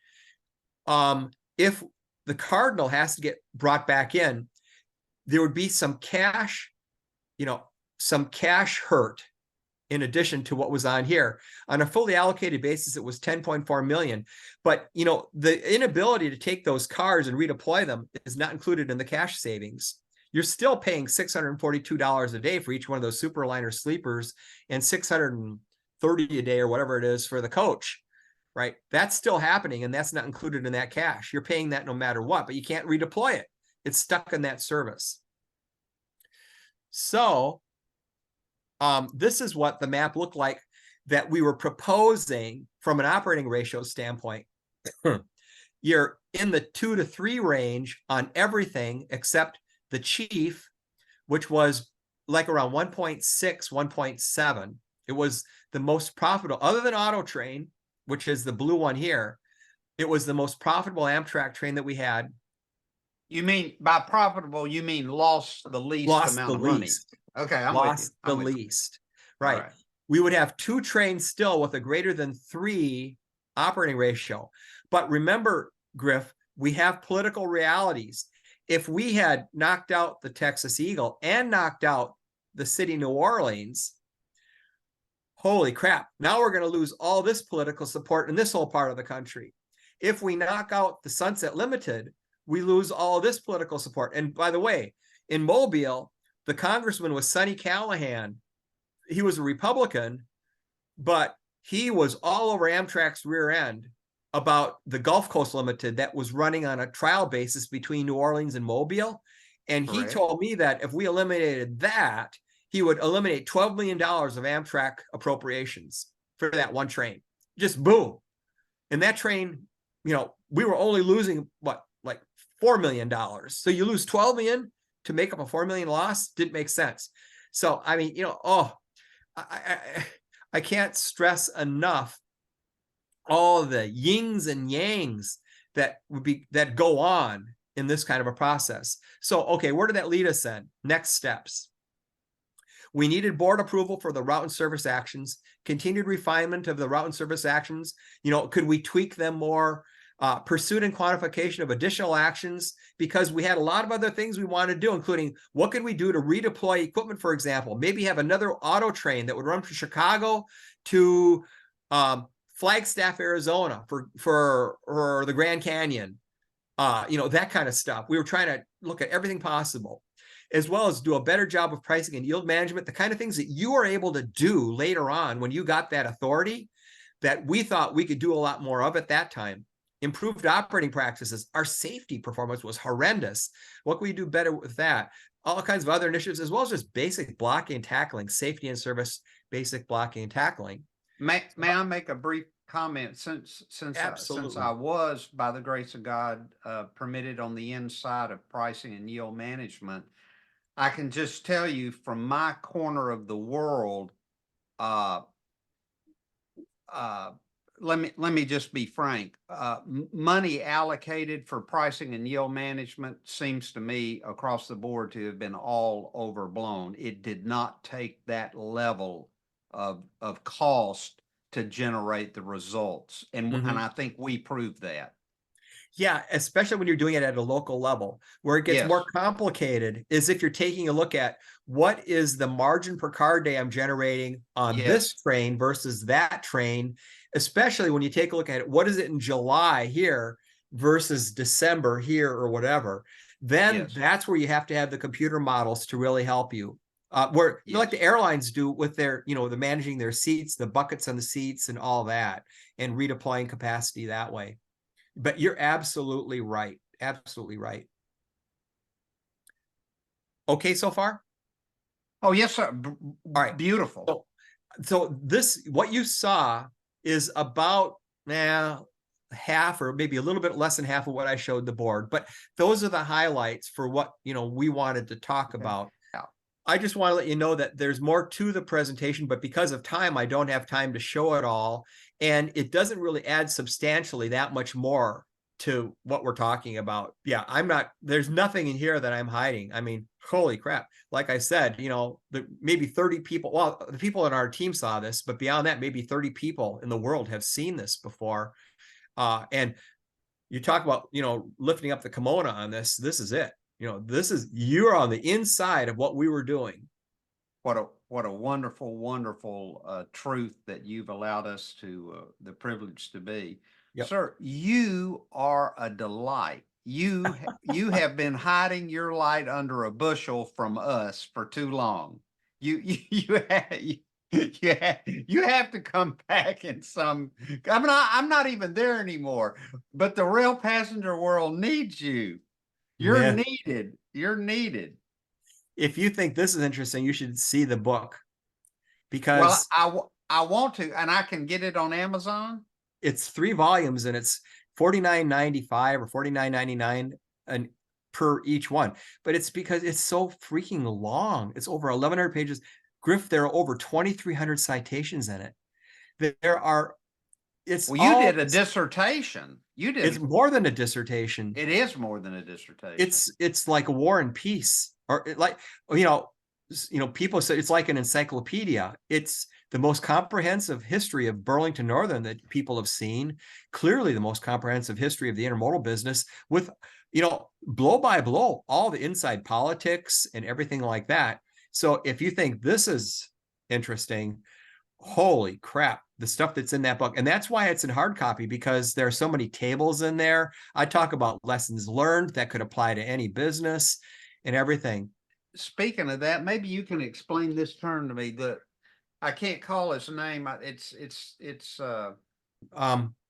If the Cardinal has to get brought back in, there would be some cash hurt in addition to what was on here. On a fully allocated basis, it was 10.4 million. But, the inability to take those cars and redeploy them is not included in the cash savings. You're still paying $642 a day for each one of those Superliner sleepers and $630 a day or whatever it is for the coach. Right? That's still happening, and that's not included in that cash. You're paying that no matter what, but you can't redeploy it. It's stuck in that service. So this is what the map looked like that we were proposing from an operating ratio standpoint. You're in the 2 to 3 range on everything except the chief, which was like around 1.6, 1.7. It was the most profitable, other than Auto Train, which is the blue one here. It was the most profitable Amtrak train that we had. You mean by profitable, you mean lost the least amount of money. Okay, I'm with you. Least. Right. Right. We would have 2 trains still with a greater than 3 operating ratio. But remember, Griff, we have political realities. If we had knocked out the Texas Eagle and knocked out the city New Orleans, holy crap, now we're going to lose all this political support in this whole part of the country. If we knock out the Sunset Limited, we lose all this political support. And by the way, in Mobile, the congressman was Sonny Callahan. He was a Republican, but he was all over Amtrak's rear end about the Gulf Coast Limited that was running on a trial basis between New Orleans and Mobile. And he told me that if we eliminated that, he would eliminate $12 million of Amtrak appropriations for that one train. Just boom. And that train, we were only losing like $4 million. So you lose 12 million to make up a 4 million loss. Didn't make sense. So, I mean, I can't stress enough all the yings and yangs that go on in this kind of a process. So, okay, where did that lead us then? Next steps. We needed board approval for the route and service actions, continued refinement of the route and service actions. Could we tweak them more? Pursuit and quantification of additional actions, because we had a lot of other things we wanted to do, including what could we do to redeploy equipment, for example, maybe have another auto train that would run from Chicago to Flagstaff, Arizona for the Grand Canyon, that kind of stuff. We were trying to look at everything possible, as well as do a better job of pricing and yield management, the kind of things that you were able to do later on when you got that authority that we thought we could do a lot more of at that time. Improved operating practices. Our safety performance was horrendous. What can we do better with that? All kinds of other initiatives, as well as just basic blocking and tackling, safety and service, basic blocking and tackling. May I make a brief comment? Since I was, by the grace of God, permitted on the inside of pricing and yield management, I can just tell you from my corner of the world, let me just be frank. Money allocated for pricing and yield management seems to me across the board to have been all overblown. It did not take that level of cost to generate the results, and I think we proved that. Yeah, especially when you're doing it at a local level. Where it gets more Yes. complicated is if you're taking a look at what is the margin per car day I'm generating on this Yes. train versus that train, especially when you take a look at it, what is it in July here versus December here or whatever, then Yes. that's where you have to have the computer models to really help you. Where like the Yes. airlines do with their, the managing their seats, the buckets on the seats and all that, and redeploying capacity that way. But you're absolutely right. Absolutely right. Okay, so far? Oh, yes, sir. All right. Beautiful. So this, what you saw is about half or maybe a little bit less than half of what I showed the board. But those are the highlights for what, we wanted to talk about. Yeah. I just want to let you know that there's more to the presentation, but because of time, I don't have time to show it all. And it doesn't really add substantially that much more to what we're talking about. Yeah, there's nothing in here that I'm hiding. I mean, holy crap. Like I said, maybe 30 people, well, the people in our team saw this, but beyond that, maybe 30 people in the world have seen this before. And you talk about, lifting up the kimono on this. This is it. You're on the inside of what we were doing. What a wonderful, wonderful truth that you've allowed us to the privilege to be. Yep. Sir, you are a delight. You have been hiding your light under a bushel from us for too long. You have to come back in some. I'm not even there anymore. But the rail passenger world needs you. You're needed. You're needed. If you think this is interesting, you should see the book, because I want to, and I can get it on Amazon. It's 3 volumes and it's $49.95 or $49.99 and per each one. But it's because it's so freaking long. It's over 1,100 pages. Griff, there are over 2,300 citations in it. There are. You did a dissertation. It's more than a dissertation. It is more than a dissertation. It's like a War and Peace, or people say it's like an encyclopedia. It's the most comprehensive history of Burlington Northern that people have seen. Clearly the most comprehensive history of the intermodal business, with, blow by blow, all the inside politics and everything like that. So if you think this is interesting, holy crap, the stuff that's in that book. And that's why it's in hard copy, because there are so many tables in there. I talk about lessons learned that could apply to any business and everything. Speaking of that, maybe you can explain this term to me. I can't call his name. It's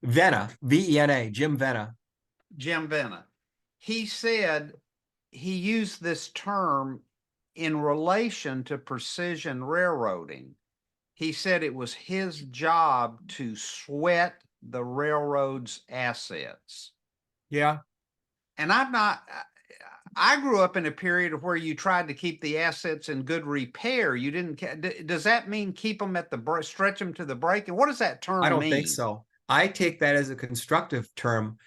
Vena, V-E-N-A, Jim Vena. Jim Vena. He said he used this term in relation to precision railroading. He said it was his job to sweat the railroad's assets. Yeah. And I grew up in a period where you tried to keep the assets in good repair. You didn't. Does that mean keep them at stretch them to the break? And what does that term mean? I don't think so. I take that as a constructive term.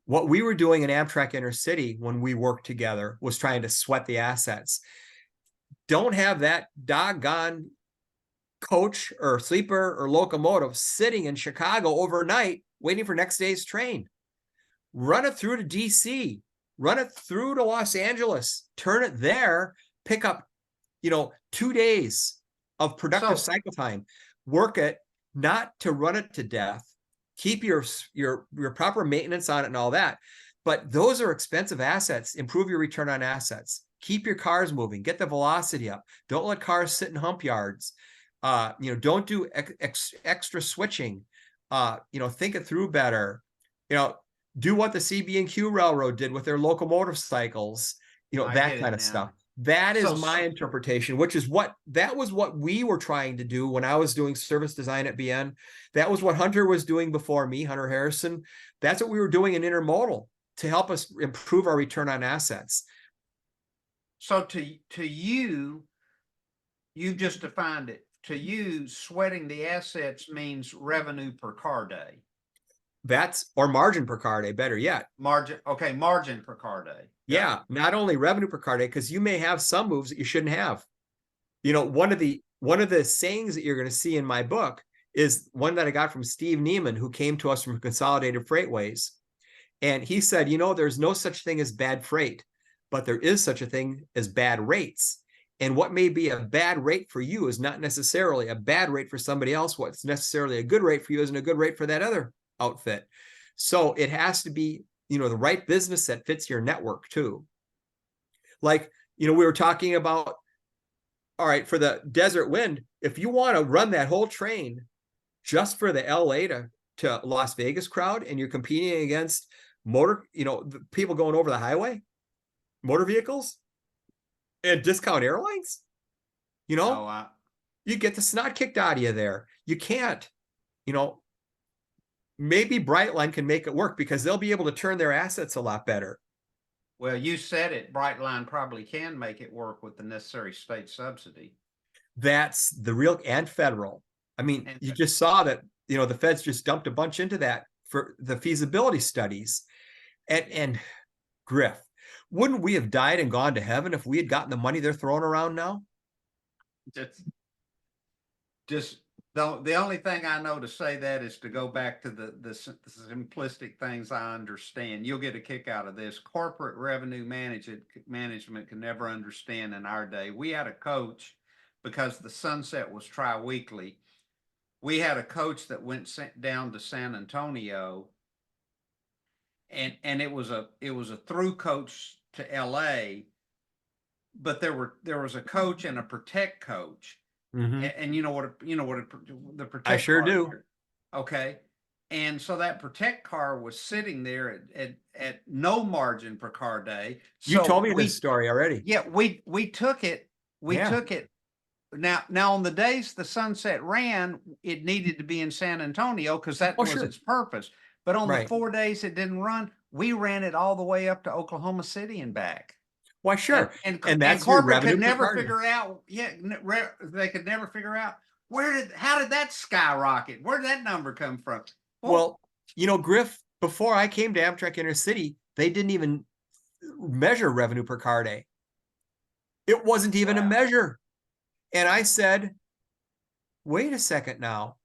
What we were doing in Amtrak Intercity when we worked together was trying to sweat the assets. Don't have that doggone coach or sleeper or locomotive sitting in Chicago overnight waiting for next day's train. Run it through to D.C., run it through to Los Angeles, turn it there, pick up, 2 days of productive cycle time, work it, not to run it to death, keep your proper maintenance on it and all that. But those are expensive assets. Improve your return on assets. Keep your cars moving, get the velocity up. Don't let cars sit in hump yards. Don't do extra switching. Think it through better. Do what the CB&Q Railroad did with their locomotive cycles, that kind of stuff. That is my interpretation, that was what we were trying to do when I was doing service design at BN. That was what Hunter was doing before me, Hunter Harrison. That's what we were doing in intermodal to help us improve our return on assets. So to you, you've just defined it. to you, sweating the assets means revenue per car day. Or margin per car day, better yet. Margin, okay, margin per car day. Yeah, not only revenue per car day, because you may have some moves that you shouldn't have. You know, one of the sayings that you're going to see in my book is one that I got from Steve Neiman, who came to us from Consolidated Freightways. And he said, you know, there's no such thing as bad freight, but there is such a thing as bad rates. And what may be a bad rate for you is not necessarily a bad rate for somebody else. What's necessarily a good rate for you isn't a good rate for that other outfit. So it has to be, you know, the right business that fits your network too. Like, you know, we were talking about, all right, for the Desert Wind, if you want to run that whole train just for the LA to Las Vegas crowd, and you're competing against the people going over the highway, motor vehicles, and discount airlines, you know, you get the snot kicked out of you there. You can't, you know, maybe Brightline can make it work because they'll be able to turn their assets a lot better. Well, you said it, Brightline probably can make it work with the necessary state subsidy. That's the real, and federal. I mean, you just saw that, you know, the feds just dumped a bunch into that for the feasibility studies. And Griff, wouldn't we have died and gone to heaven if we had gotten the money they're throwing around now? Just the only thing I know to say that is to go back to the simplistic things I understand. You'll get a kick out of this. Corporate revenue management can never understand in our day. We had a coach, because the sunset was tri-weekly. We had a coach that went down to San Antonio, and it was a through coach to LA, but there was a coach and a protect coach. Mm-hmm. And the protect I sure car do. here. Okay. And so that protect car was sitting there at no margin per car day. You So told me this story already. Yeah, we took it. Took it. Now on the days the sunset ran, it needed to be in San Antonio because that was its purpose. But on the 4 days it didn't run, we ran it all the way up to Oklahoma City and back. Why, sure. And that's corporate could never figure out. Yeah, they could never figure out how did that skyrocket? Where did that number come from? Well, you know, Griff, before I came to Amtrak Intercity, they didn't even measure revenue per car day. It wasn't even a measure. And I said, wait a second now.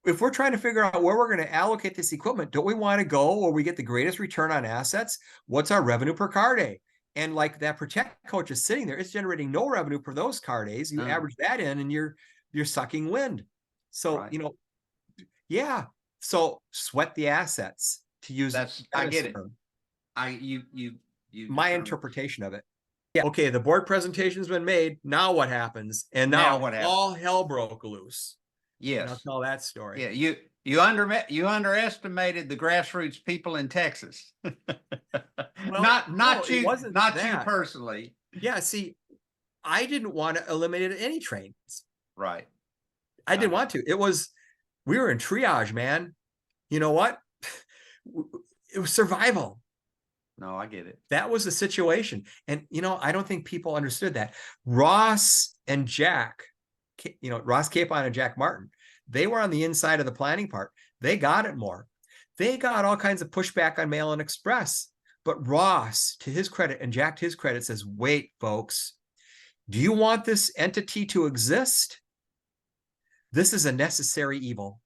If we're trying to figure out where we're going to allocate this equipment, don't we want to go where we get the greatest return on assets? What's our revenue per car day? And like that protect coach is sitting there, it's generating no revenue for those car days. You average that in and you're sucking wind. So, you know, yeah. So sweat the assets, to use I get term. it. My interpretation of it. Yeah. Okay, the board presentation's been made. Now what happens? And now what happens? All hell broke loose. Yes. And I'll tell that story. Yeah, you underestimated the grassroots people in Texas. Well, not you personally. Yeah, see, I didn't want to eliminate any trains. Right. I didn't want to. We were in triage, man. You know what? It was survival. No, I get it. That was the situation. And, you know, I don't think people understood that. Ross and Jack, you know, Ross Capon and Jack Martin, they were on the inside of the planning part. They got it more. They got all kinds of pushback on Mail and Express. But Ross, to his credit, and Jack, to his credit, says, wait, folks, do you want this entity to exist? This is a necessary evil.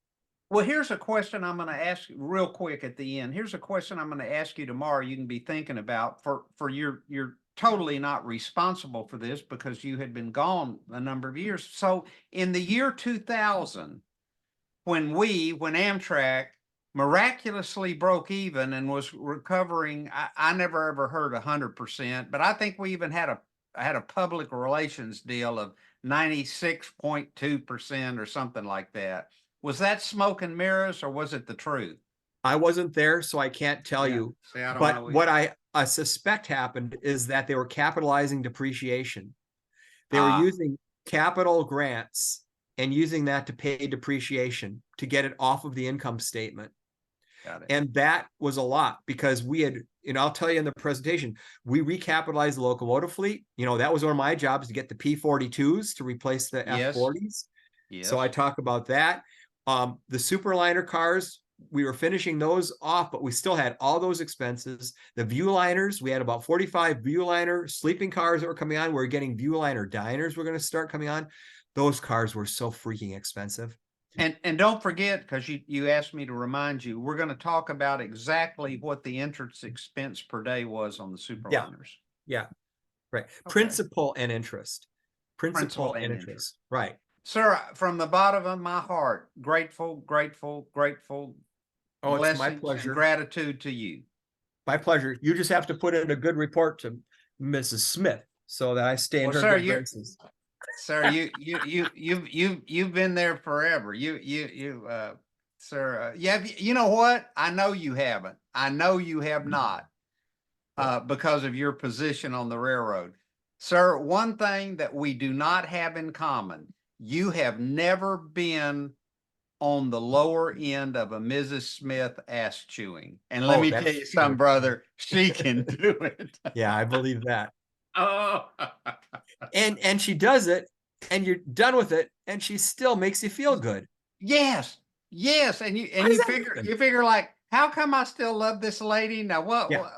Well, here's a question I'm going to ask you real quick at the end. Here's a question I'm going to ask you tomorrow. You can be thinking about for you're totally not responsible for this because you had been gone a number of years. So in the year 2000, when Amtrak miraculously broke even and was recovering, I never ever heard 100%, but I think we even had a public relations deal of 96.2% or something like that. Was that smoke and mirrors or was it the truth? I wasn't there, so I can't tell you. See, I don't but know what I suspect happened is that they were capitalizing depreciation. They were using capital grants and using that to pay depreciation to get it off of the income statement. Got it. And that was a lot because we had, and I'll tell you in the presentation, we recapitalized the locomotive fleet. You know, that was one of my jobs, to get the P42s to replace the F40s. So I talk about that. The Superliner cars, we were finishing those off, but we still had all those expenses. The Viewliners, we had about 45 Viewliner sleeping cars that were coming on. We're getting Viewliner diners were going to start coming on. Those cars were so freaking expensive. And don't forget, because you asked me to remind you, we're going to talk about exactly what the entrance expense per day was on the Superliners. Yeah, right. Okay. Principal and interest. Principal and interest. Right. Sir, from the bottom of my heart, grateful, grateful, grateful. Oh, it's my blessings pleasure. and gratitude to you. My pleasure. You just have to put in a good report to Mrs. Smith so that I stay in her sir, good graces. Sir, you've been there forever. Sir, yeah, you know what? I know you haven't. I know you have not, because of your position on the railroad. Sir, one thing that we do not have in common, you have never been on the lower end of a Mrs. Smith ass chewing. And let me tell you something, brother, she can do it. Yeah, I believe that. Oh. And she does it, and you're done with it, and she still makes you feel good. Yes. And you figure like, how come I still love this lady? Now what? Yeah. What?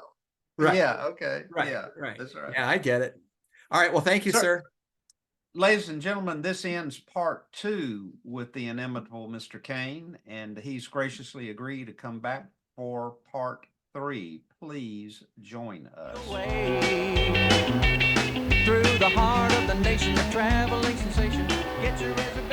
Right. Yeah, okay. Right. Yeah, Right. that's right. Yeah, I get it. All right. Well, thank you, sir. Ladies and gentlemen, this ends part 2 with the inimitable Mr. Kane, and he's graciously agreed to come back for part 3. Please join us. Through the heart of the nation, a traveling sensation. Get your reservation.